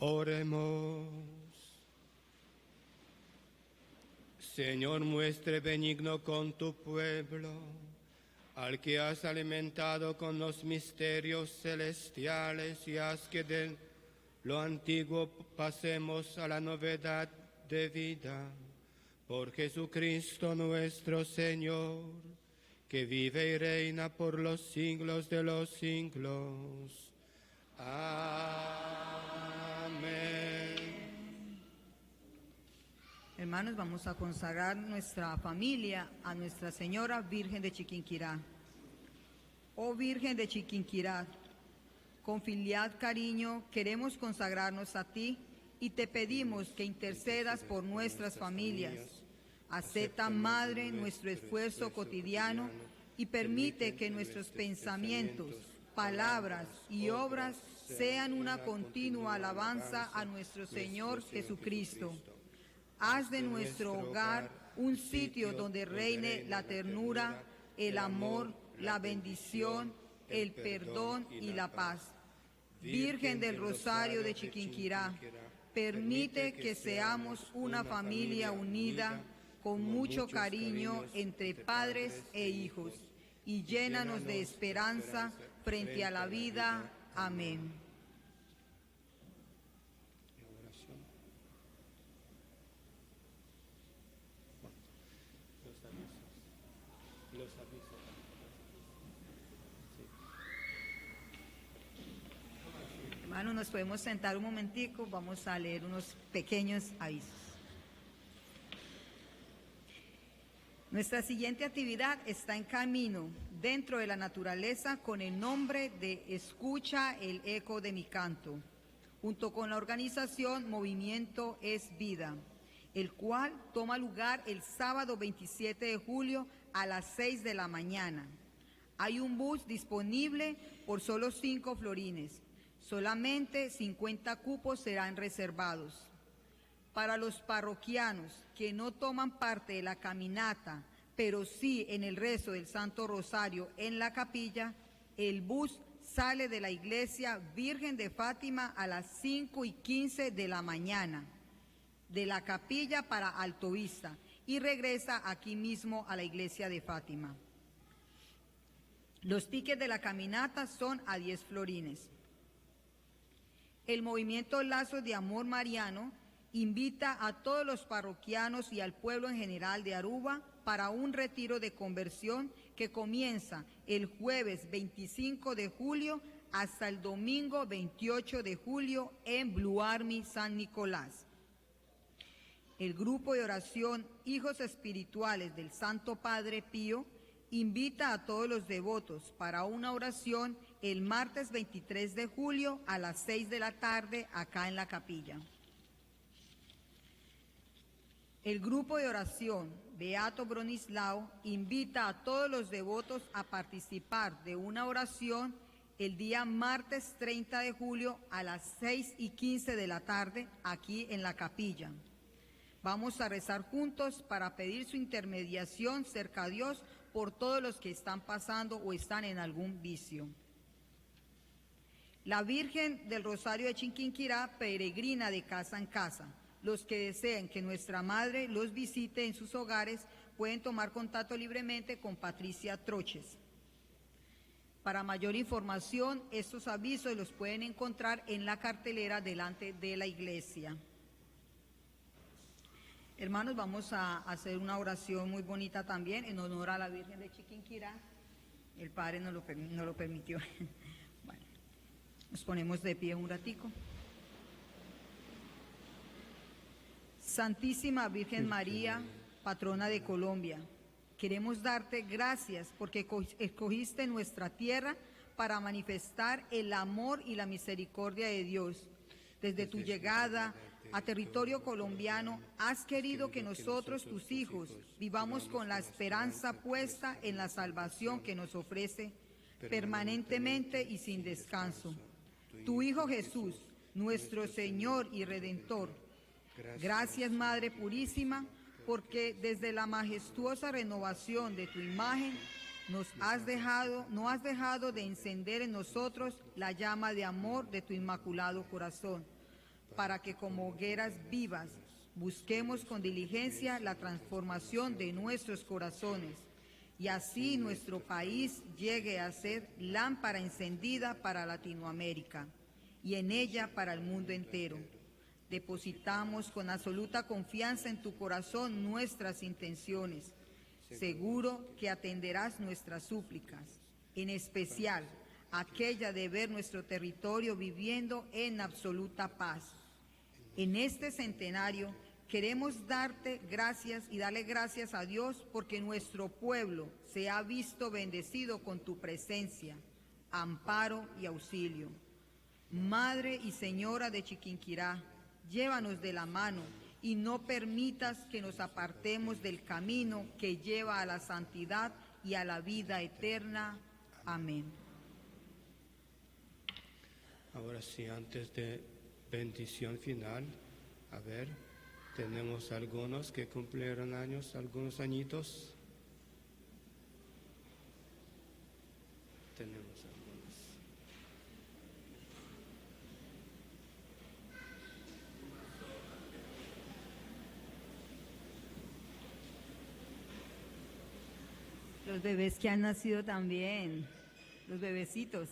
Oremos. Señor, muestre benigno con tu pueblo, al que has alimentado con los misterios celestiales, y haz que de lo antiguo pasemos a la novedad de vida. Por Jesucristo nuestro Señor, que vive y reina por los siglos de los siglos. Amén. Hermanos, vamos a consagrar nuestra familia a Nuestra Señora Virgen de Chiquinquirá. Oh Virgen de Chiquinquirá, con filial cariño queremos consagrarnos a ti y te pedimos que intercedas por nuestras familias. Acepta, Madre, nuestro esfuerzo cotidiano y permite que nuestros pensamientos, palabras y obras sean una continua alabanza a nuestro Señor Jesucristo. Haz de nuestro hogar un sitio donde reine la ternura, el amor, la bendición, el perdón y la paz. Virgen del Rosario de Chiquinquirá, permite que seamos una familia unida con mucho cariño entre padres e hijos, y llénanos de esperanza frente a la vida. Amén. Hermanos, nos podemos sentar un momentico, vamos a leer unos pequeños avisos. Nuestra siguiente actividad está en camino dentro de la naturaleza con el nombre de Escucha el eco de mi canto, junto con la organización Movimiento es Vida, el cual toma lugar el sábado 27 de julio a las 6 de la mañana. Hay un bus disponible por solo 5 florines. Solamente 50 cupos serán reservados. Para los parroquianos que no toman parte de la caminata, pero sí en el rezo del Santo Rosario en la capilla, el bus sale de la iglesia Virgen de Fátima a las 5:15 de la mañana, de la capilla para Altovista, y regresa aquí mismo a la iglesia de Fátima. Los tickets de la caminata son a 10 florines. El movimiento Lazos de Amor Mariano invita a todos los parroquianos y al pueblo en general de Aruba para un retiro de conversión que comienza el jueves 25 de julio hasta el domingo 28 de julio en Blue Army San Nicolás. El grupo de oración Hijos Espirituales del Santo Padre Pío invita a todos los devotos para una oración el martes 23 de julio a las 6 de la tarde acá en la capilla. El grupo de oración Beato Bronislao invita a todos los devotos a participar de una oración el día martes 30 de julio a las 6:15 de la tarde aquí en la capilla. Vamos a rezar juntos para pedir su intermediación cerca a Dios por todos los que están pasando o están en algún vicio. La Virgen del Rosario de Chiquinquirá peregrina de casa en casa. Los que deseen que nuestra Madre los visite en sus hogares pueden tomar contacto libremente con Patricia Troches. Para mayor información, estos avisos los pueden encontrar en la cartelera delante de la iglesia. Hermanos, vamos a hacer una oración muy bonita también en honor a la Virgen de Chiquinquirá. El Padre nos lo permitió. Bueno, nos ponemos de pie un ratico. Santísima Virgen María, patrona de Colombia, queremos darte gracias porque escogiste nuestra tierra para manifestar el amor y la misericordia de Dios. Desde tu llegada a territorio colombiano, has querido que nosotros, tus hijos, vivamos con la esperanza puesta en la salvación que nos ofrece permanentemente y sin descanso. Tu Hijo Jesús, nuestro Señor y Redentor. Gracias, Madre Purísima, porque desde la majestuosa renovación de tu imagen no has dejado de encender en nosotros la llama de amor de tu inmaculado corazón. para que como hogueras vivas busquemos con diligencia la transformación de nuestros corazones y así nuestro país llegue a ser lámpara encendida para Latinoamérica y en ella para el mundo entero. Depositamos con absoluta confianza en tu corazón nuestras intenciones, seguro que atenderás nuestras súplicas, en especial aquella de ver nuestro territorio viviendo en absoluta paz. En este centenario queremos darte gracias y darle gracias a Dios porque nuestro pueblo se ha visto bendecido con tu presencia, amparo y auxilio. Madre y Señora de Chiquinquirá, llévanos de la mano y no permitas que nos apartemos del camino que lleva a la santidad y a la vida eterna. Amén. Ahora sí, antes de bendición final, a ver, tenemos algunos que cumplieron años, algunos añitos. Tenemos algunos. Los bebés que han nacido también, los bebecitos.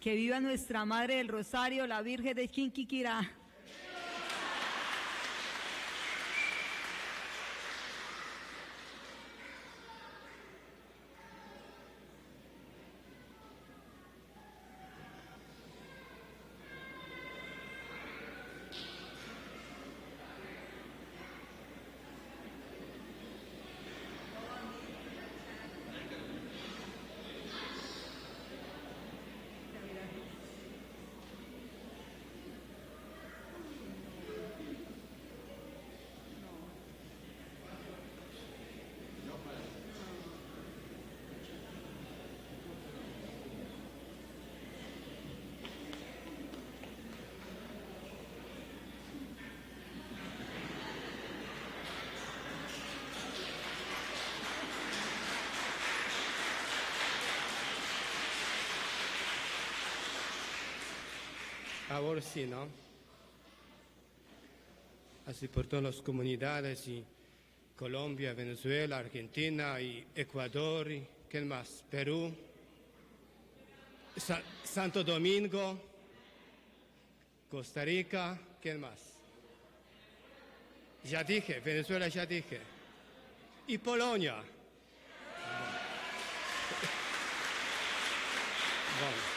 Que viva nuestra Madre del Rosario, la Virgen de Chiquinquirá. Ahora sí, ¿no? Así por todas las comunidades, y Colombia, Venezuela, Argentina, y Ecuador, y ¿qué más? Perú, Santo Domingo, Costa Rica, ¿qué más? Ya dije, Venezuela ya dije. Y Polonia. Bueno.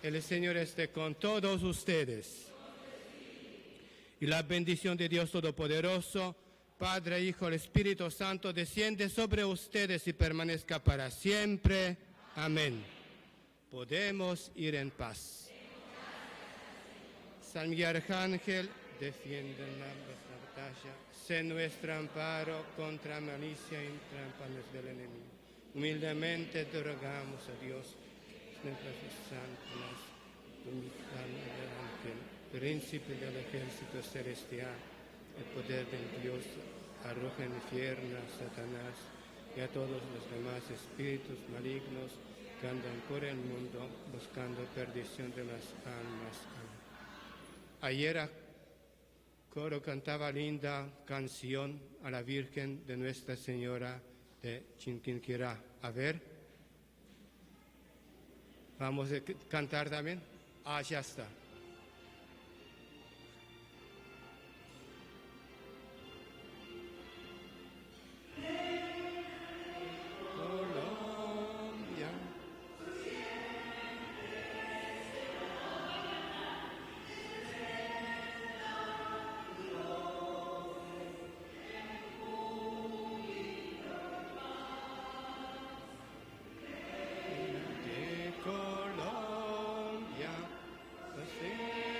El Señor esté con todos ustedes. Y la bendición de Dios Todopoderoso, Padre, Hijo, el Espíritu Santo, desciende sobre ustedes y permanezca para siempre. Amén. Podemos ir en paz. San Miguel Arcángel, defiéndenos nuestra batalla. Sé nuestro amparo contra malicia y trampas del enemigo. Humildemente te rogamos a Dios, nuestras santas, del ángel, príncipe del ejército celestial, el poder del Dios, arroja en el infierno a Satanás y a todos los demás espíritus malignos que andan por el mundo buscando perdición de las almas. Amén. Ayer coro cantaba linda canción a la Virgen de Nuestra Señora de Chinquinquirá. A ver, vamos a cantar también. Ya está. Colombia. De Colombia, siempre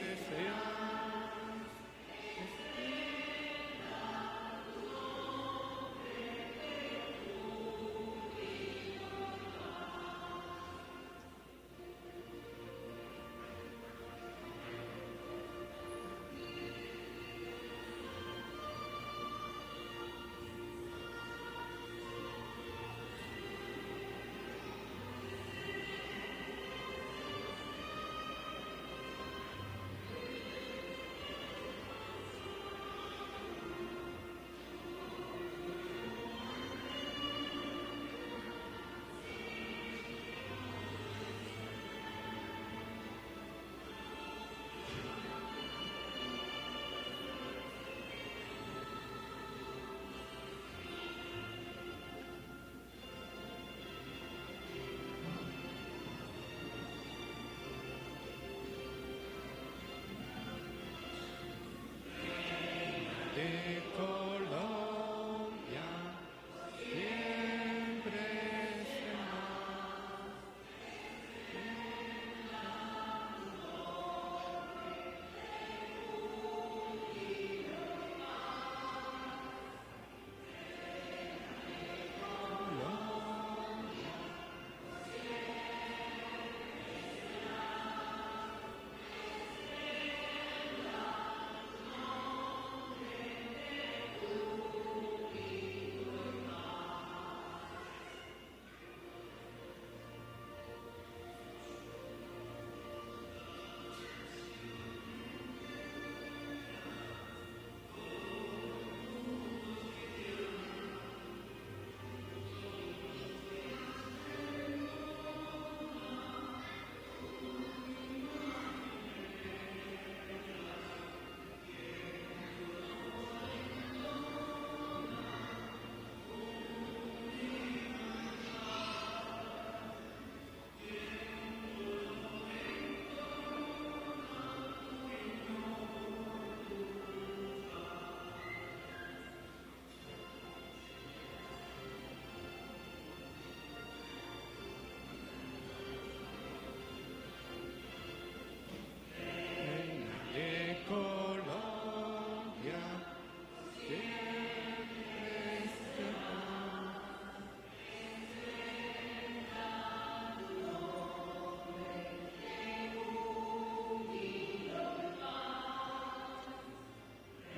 deseamos. De Colombia, siempre será. De Colombia, siempre será.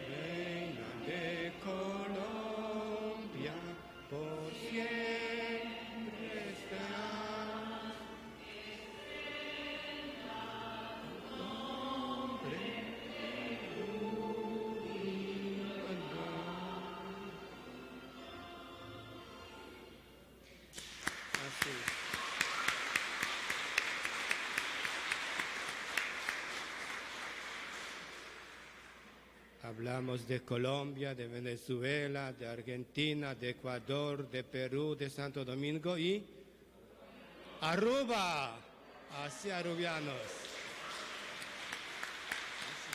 Reina de Colombia, por siempre estarás. Así. Hablamos de Colombia, de Venezuela, de Argentina, de Ecuador, de Perú, de Santo Domingo y Aruba. Así, arubianos. Así.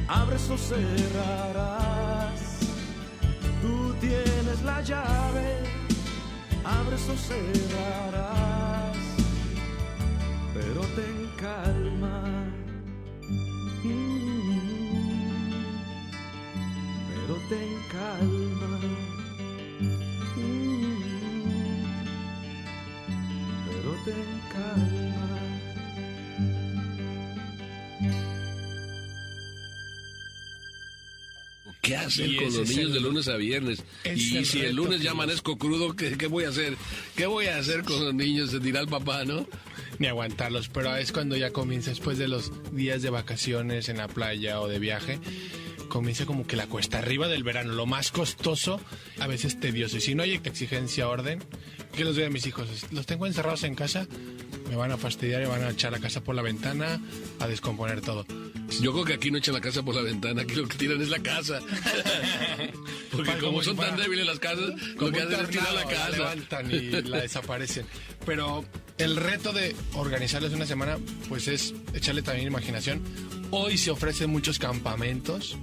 abres o cerrarás. Tú tienes la llave, abres o cerrarás, pero ten calma. Pero ten calma. Pero ten calma. ¿Qué hacer con los niños de lunes a viernes? Y si el lunes ya amanezco crudo, ¿qué voy a hacer? ¿Qué voy a hacer con los niños? Se dirá el papá, ¿no? Ni aguantarlos, pero es cuando ya comienza, después de los días de vacaciones en la playa o de viaje, comienza como que la cuesta arriba del verano, lo más costoso, a veces tedioso. Y si no hay exigencia, orden, ¿qué los doy a mis hijos? Los tengo encerrados en casa, me van a fastidiar y van a echar la casa por la ventana, a descomponer todo. Yo creo que aquí no echan la casa por la ventana, aquí lo que tiran es la casa. Porque como son tan débiles las casas, lo que hacen es tirar la casa. La levantan y la desaparecen. Pero el reto de organizarles una semana, pues es echarle también imaginación. Hoy se ofrecen muchos campamentos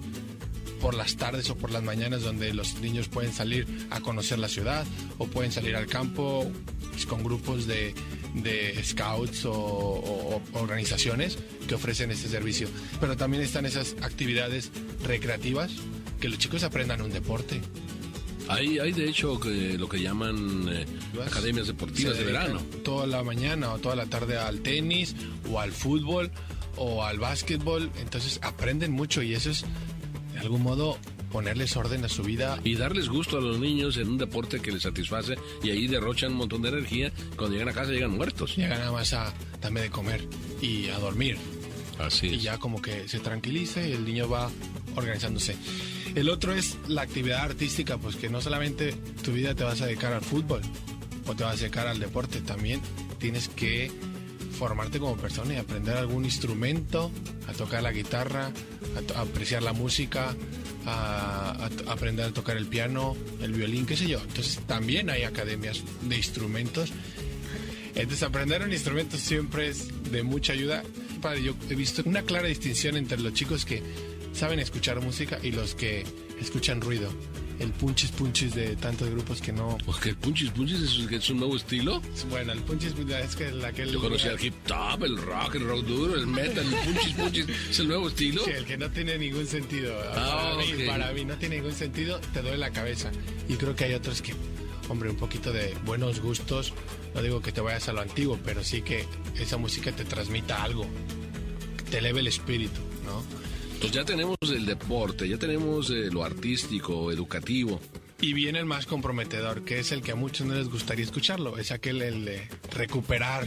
por las tardes o por las mañanas donde los niños pueden salir a conocer la ciudad o pueden salir al campo pues, con grupos de scouts o organizaciones que ofrecen este servicio. Pero también están esas actividades recreativas que los chicos aprendan un deporte. Hay de hecho lo que llaman academias deportivas de verano. Toda la mañana o toda la tarde al tenis o al fútbol o al básquetbol. Entonces aprenden mucho y eso es de algún modo ponerles orden a su vida. Y darles gusto a los niños en un deporte que les satisface y ahí derrochan un montón de energía. Cuando llegan a casa llegan muertos. Llegan nada más a darme de comer y a dormir. Así es. Y ya como que se tranquiliza y el niño va organizándose. El otro es la actividad artística, pues que no solamente tu vida te vas a dedicar al fútbol o te vas a dedicar al deporte, también tienes que formarte como persona y aprender algún instrumento, a tocar la guitarra, a apreciar la música, a aprender a tocar el piano, el violín, qué sé yo. Entonces también hay academias de instrumentos. Entonces aprender un instrumento siempre es de mucha ayuda. Yo he visto una clara distinción entre los chicos que saben escuchar música y los que escuchan ruido. El punchis de tantos grupos que no... Porque el punchis es un nuevo estilo. Bueno, el punchis es que aquel... Yo conocía el hip hop, el rock duro, el metal, el punchis es el nuevo estilo. Sí, el que no tiene ningún sentido. Okay. Para mí no tiene ningún sentido, te duele la cabeza. Y creo que hay otros que, hombre, un poquito de buenos gustos. No digo que te vayas a lo antiguo, pero sí que esa música te transmita algo, que te eleve el espíritu, ¿no? Pues ya tenemos el deporte, ya tenemos lo artístico, educativo. Y viene el más comprometedor, que es el que a muchos no les gustaría escucharlo. Es aquel el de recuperar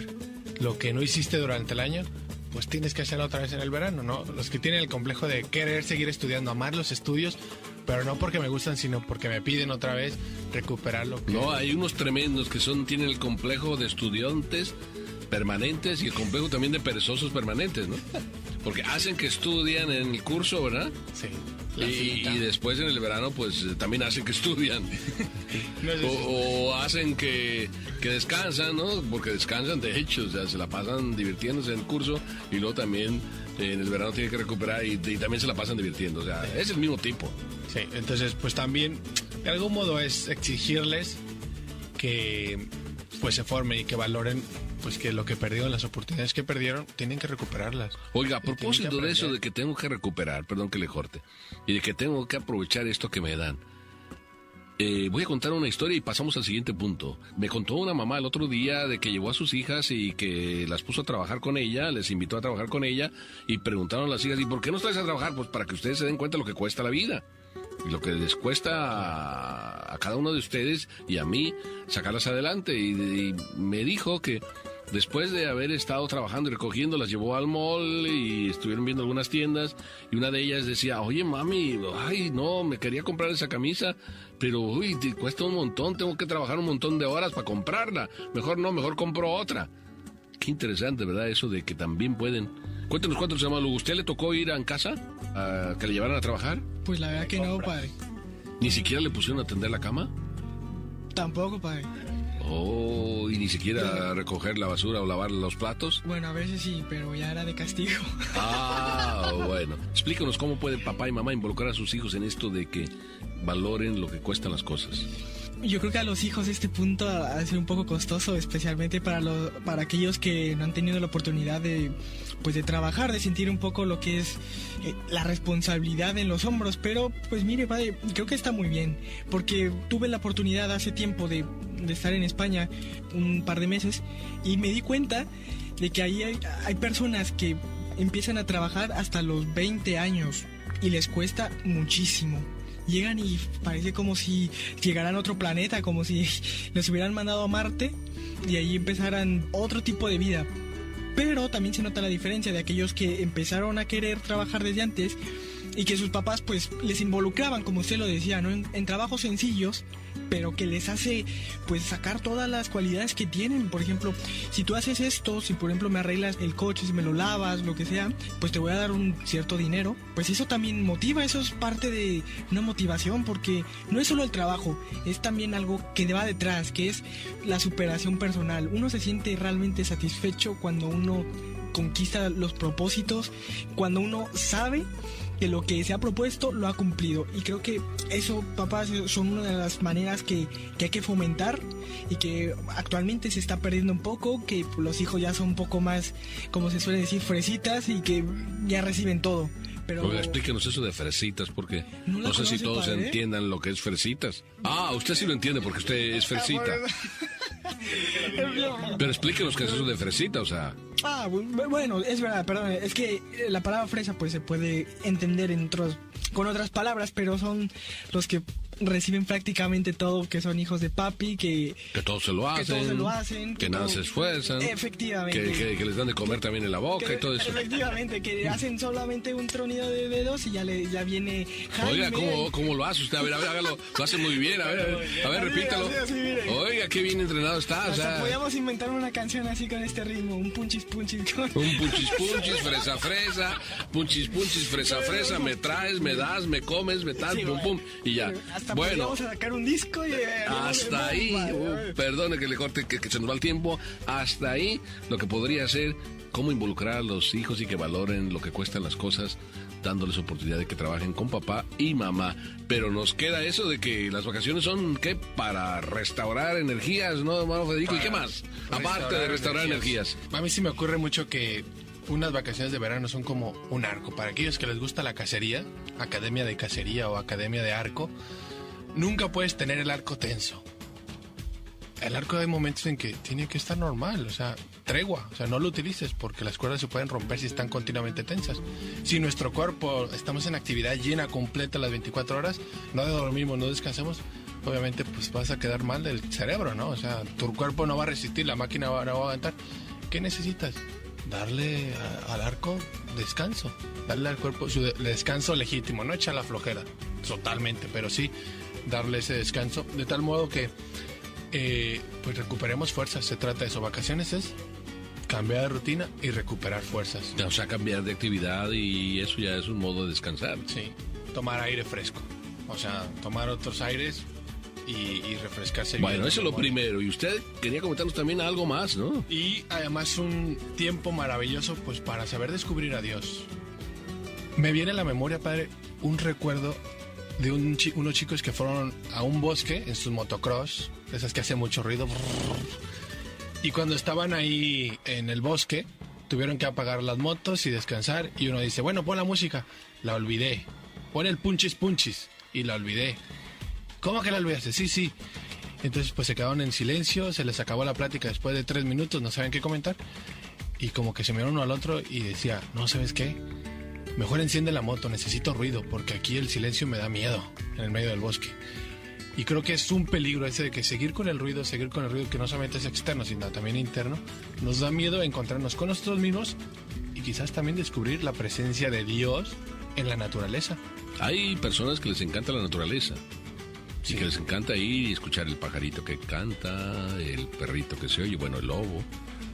lo que no hiciste durante el año, pues tienes que hacerlo otra vez en el verano, ¿no? Los que tienen el complejo de querer seguir estudiando, amar los estudios, pero no porque me gustan, sino porque me piden otra vez recuperar lo que... No, hay unos tremendos que tienen el complejo de estudiantes permanentes y el complejo también de perezosos permanentes, ¿no? Porque hacen que estudian en el curso, ¿verdad? Sí. Y después en el verano, pues también hacen que estudian. o hacen que descansan, ¿no? Porque descansan, de hecho, o sea, se la pasan divirtiéndose en el curso y luego también en el verano tienen que recuperar y también se la pasan divirtiendo. O sea, es el mismo tipo. Sí, entonces, pues también, de algún modo es exigirles que pues se formen y que valoren pues que lo que perdieron, las oportunidades que perdieron, tienen que recuperarlas. Oiga, a propósito de eso de que tengo que recuperar, perdón que le corte, y de que tengo que aprovechar esto que me dan, voy a contar una historia y pasamos al siguiente punto. Me contó una mamá el otro día de que llevó a sus hijas y que las puso a trabajar con ella, les invitó a trabajar con ella y preguntaron a las hijas, ¿y por qué no traes a trabajar? Pues para que ustedes se den cuenta de lo que cuesta la vida. Y lo que les cuesta a cada uno de ustedes y a mí sacarlas adelante. Y me dijo que después de haber estado trabajando y recogiendo, las llevó al mall y estuvieron viendo algunas tiendas. Y una de ellas decía, oye mami, ay no, me quería comprar esa camisa, pero uy, te cuesta un montón, tengo que trabajar un montón de horas para comprarla. Mejor compro otra. Qué interesante, ¿verdad? Eso de que también pueden... Cuéntanos cuánto se llama, Lugo. ¿Usted le tocó ir a casa a que le llevaran a trabajar? Pues la verdad que no, padre. ¿Ni siquiera le pusieron a tender la cama? Tampoco, padre. Oh, ¿y ni siquiera recoger la basura o lavar los platos? Bueno, a veces sí, pero ya era de castigo. Ah, bueno. Explícanos cómo pueden papá y mamá involucrar a sus hijos en esto de que valoren lo que cuestan las cosas. Yo creo que a los hijos este punto ha sido un poco costoso, especialmente para aquellos que no han tenido la oportunidad de trabajar, de sentir un poco lo que es la responsabilidad en los hombros. Pero pues mire, padre, creo que está muy bien, porque tuve la oportunidad hace tiempo de estar en España un par de meses y me di cuenta de que ahí hay personas que empiezan a trabajar hasta los 20 años y les cuesta muchísimo. Llegan y parece como si llegaran a otro planeta, como si les hubieran mandado a Marte y ahí empezaran otro tipo de vida. Pero también se nota la diferencia de aquellos que empezaron a querer trabajar desde antes y que sus papás pues les involucraban, como usted lo decía, ¿no? en trabajos sencillos, pero que les hace pues sacar todas las cualidades que tienen. Por ejemplo, si tú haces esto, si por ejemplo me arreglas el coche, si me lo lavas, lo que sea, pues te voy a dar un cierto dinero. Pues eso también motiva, eso es parte de una motivación, porque no es solo el trabajo, es también algo que va detrás, que es la superación personal. Uno se siente realmente satisfecho cuando uno conquista los propósitos, cuando uno sabe que lo que se ha propuesto lo ha cumplido. Y creo que eso, papás, son una de las maneras que hay que fomentar y que actualmente se está perdiendo un poco, que los hijos ya son un poco más, como se suele decir, fresitas y que ya reciben todo. Pero Oiga, explíquenos eso de fresitas, porque no sé si todos entiendan lo que es fresitas. Ah, usted sí lo entiende porque usted es fresita. Pero explíquenos qué es eso de fresita, o sea... Bueno, es verdad, perdón, es que la palabra fresa pues se puede entender con otras palabras, pero son los que reciben prácticamente todo, que son hijos de papi, que todos se lo hacen, que nada se esfuerzan, efectivamente, que les dan de comer también en la boca y todo eso. Efectivamente, que hacen solamente un tronido de dedos y ya viene Jaime. Oiga, ¿cómo lo hace usted? A ver, hágalo, lo hace muy bien, a ver, repítalo. Oiga, qué bien entrenado está. Hasta podíamos inventar una canción así con este ritmo, un punchis. Un punchis, fresa, punchis, fresa, me traes, me das, me comes, me tal, pum, pum, y ya. Bueno, vamos a sacar un disco y hasta ahí, perdone que le corte, que se nos va el tiempo. Hasta ahí lo que podría ser cómo involucrar a los hijos y que valoren lo que cuestan las cosas, dándoles oportunidad de que trabajen con papá y mamá. Pero nos queda eso de que las vacaciones son, ¿qué? Para restaurar energías, ¿no, hermano Federico? ¿Y qué más? Aparte de restaurar energías. A mí sí me ocurre mucho que unas vacaciones de verano son como un arco. Para aquellos que les gusta la cacería, academia de cacería o academia de arco, nunca puedes tener el arco tenso. El arco hay momentos en que tiene que estar normal, o sea, tregua, o sea, no lo utilices porque las cuerdas se pueden romper si están continuamente tensas. Si nuestro cuerpo estamos en actividad llena, completa las 24 horas, no dormimos, no descansamos, obviamente pues vas a quedar mal del cerebro, ¿no? O sea, tu cuerpo no va a resistir, la máquina no va a aguantar. ¿Qué necesitas? Darle al arco descanso, darle al cuerpo su descanso legítimo, no echar la flojera totalmente, pero sí darle ese descanso de tal modo que pues recuperemos fuerzas. Se trata de eso. Vacaciones es cambiar de rutina y recuperar fuerzas. O sea, cambiar de actividad, y eso ya es un modo de descansar. Sí, tomar aire fresco, o sea, tomar otros aires y refrescarse. Bueno, eso es lo primero. Y usted quería comentarnos también algo más, ¿no? Y además un tiempo maravilloso pues para saber descubrir a Dios. Me viene a la memoria, padre, un recuerdo de unos chicos que fueron a un bosque en sus motocross, esas que hacen mucho ruido. Y cuando estaban ahí en el bosque, tuvieron que apagar las motos y descansar. Y uno dice, bueno, pon la música. La olvidé. Pon el punchis, y la olvidé. ¿Cómo que la olvidaste? Sí. Entonces pues se quedaron en silencio, se les acabó la plática después de 3 minutos, no saben qué comentar. Y como que se miraron uno al otro y decía, no, ¿sabes qué? Mejor enciende la moto, necesito ruido, porque aquí el silencio me da miedo en el medio del bosque. Y creo que es un peligro ese de que seguir con el ruido que no solamente es externo, sino también interno, nos da miedo encontrarnos con nosotros mismos y quizás también descubrir la presencia de Dios en la naturaleza. Hay personas que les encanta la naturaleza. Sí. Y que les encanta ir y escuchar el pajarito que canta, el perrito que se oye, bueno, el lobo,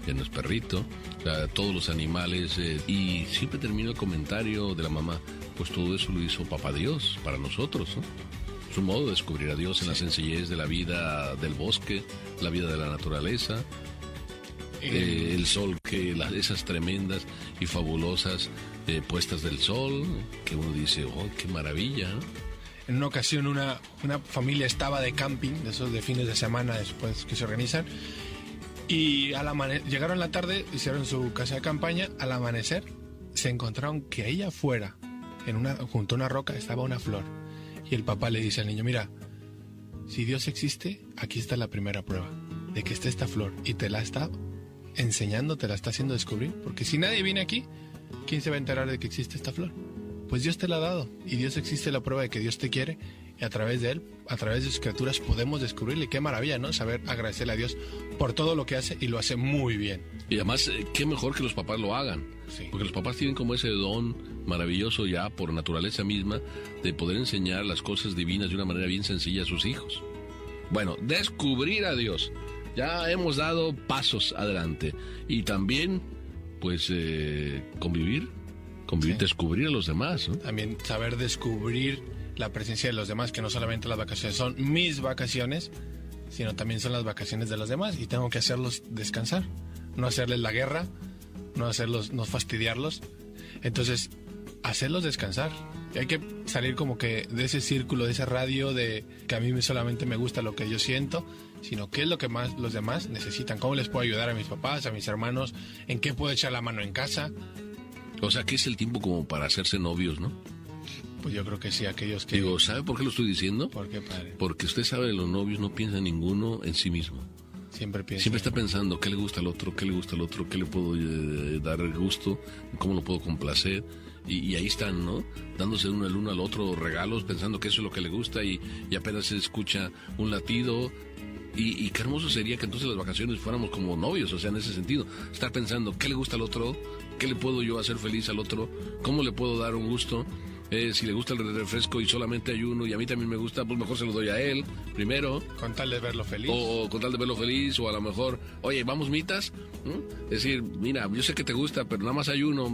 que no es perrito, o sea, todos los animales, y siempre termina el comentario de la mamá, pues todo eso lo hizo Papá Dios para nosotros, ¿no? Es un modo de descubrir a Dios en la sencillez de la vida del bosque, la vida de la naturaleza, el sol, esas tremendas y fabulosas puestas del sol, que uno dice, oh, qué maravilla, ¿no? En una ocasión una familia estaba de camping, de esos de fines de semana después que se organizan, y llegaron la tarde, hicieron su casa de campaña. Al amanecer se encontraron que ahí afuera, junto a una roca, estaba una flor. Y el papá le dice al niño, mira, si Dios existe, aquí está la primera prueba de que está esta flor, y te la está enseñando, te la está haciendo descubrir, porque si nadie viene aquí, ¿quién se va a enterar de que existe esta flor? Pues Dios te la ha dado, y Dios existe, la prueba de que Dios te quiere, y a través de Él, a través de sus criaturas, podemos descubrirle. Qué maravilla, ¿no? Saber agradecerle a Dios por todo lo que hace, y lo hace muy bien. Y además, qué mejor que los papás lo hagan, Sí. porque los papás tienen como ese don maravilloso ya por naturaleza misma de poder enseñar las cosas divinas de una manera bien sencilla a sus hijos. Bueno, descubrir a Dios. Ya hemos dado pasos adelante. Y también, pues, convivir, Sí. descubrir a los demás, ¿no? También saber descubrir la presencia de los demás, que no solamente las vacaciones son mis vacaciones, sino también son las vacaciones de los demás, y tengo que hacerlos descansar, no hacerles la guerra, no fastidiarlos. Entonces, hacerlos descansar. Y hay que salir como que de ese círculo, de esa radio de que a mí solamente me gusta lo que yo siento, sino qué es lo que más los demás necesitan, cómo les puedo ayudar a mis papás, a mis hermanos, en qué puedo echar la mano en casa. O sea, que es el tiempo como para hacerse novios, ¿no? Pues yo creo que sí, aquellos que... Digo, ¿sabe por qué lo estoy diciendo? ¿Por qué, padre? Porque usted sabe, los novios no piensan ninguno en sí mismo. Siempre pienso. Siempre está pensando qué le gusta al otro, qué le gusta al otro, qué le puedo dar gusto, cómo lo puedo complacer. Y ahí están, ¿no? Dándose uno el uno al otro regalos, pensando que eso es lo que le gusta, y apenas se escucha un latido. Y qué hermoso sería que entonces las vacaciones fuéramos como novios, o sea, en ese sentido. Estar pensando qué le gusta al otro, qué le puedo yo hacer feliz al otro, cómo le puedo dar un gusto. Si le gusta el refresco y solamente hay uno y a mí también me gusta, pues mejor se lo doy a él primero. Con tal de verlo feliz. O con tal de verlo feliz, o a lo mejor, oye, vamos mitas. Es decir, mira, yo sé que te gusta, pero nada más hay uno.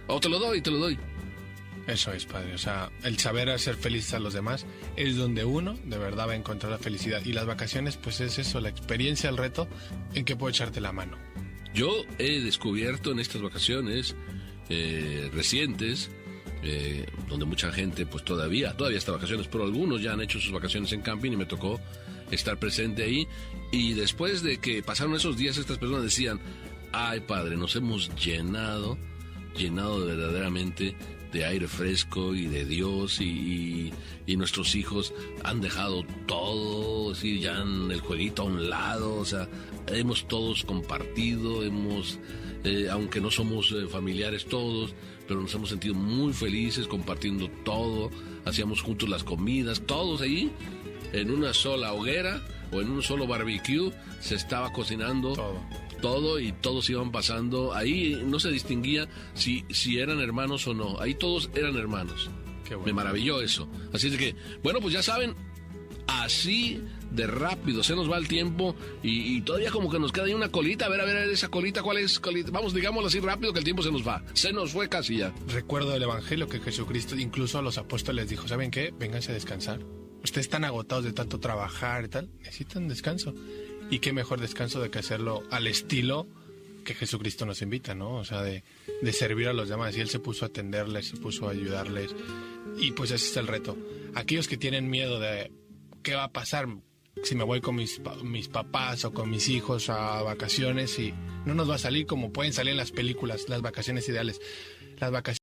O te lo doy. Eso es, padre. O sea, el saber hacer felices a los demás es donde uno de verdad va a encontrar la felicidad. Y las vacaciones, pues es eso, la experiencia, el reto, en que puedo echarte la mano. Yo he descubierto en estas vacaciones recientes, donde mucha gente pues todavía está de vacaciones, pero algunos ya han hecho sus vacaciones en camping y me tocó estar presente ahí. Y después de que pasaron esos días, estas personas decían, ay, padre, nos hemos llenado verdaderamente de aire fresco y de Dios, y nuestros hijos han dejado todo, ¿sí? Ya el jueguito a un lado, o sea, hemos todos compartido, aunque no somos familiares todos, pero nos hemos sentido muy felices compartiendo todo, hacíamos juntos las comidas, todos ahí, en una sola hoguera o en un solo barbecue, se estaba cocinando todo y todos iban pasando. Ahí no se distinguía si eran hermanos o no. Ahí todos eran hermanos. Qué bueno. Me maravilló eso. Así es que, bueno, pues ya saben, así de rápido se nos va el tiempo y todavía como que nos queda ahí una colita. A ver, esa colita, ¿cuál es? Vamos, digámoslo así rápido que el tiempo se nos va. Se nos fue casi ya. Recuerdo del Evangelio que Jesucristo incluso a los apóstoles dijo, ¿saben qué? Vénganse a descansar. Ustedes están agotados de tanto trabajar y tal, necesitan descanso. Y qué mejor descanso de que hacerlo al estilo que Jesucristo nos invita, ¿no? O sea, de servir a los demás. Y Él se puso a atenderles, se puso a ayudarles. Y pues ese es el reto. Aquellos que tienen miedo de qué va a pasar si me voy con mis papás o con mis hijos a vacaciones, y no nos va a salir como pueden salir en las películas, las vacaciones ideales. Las vacaciones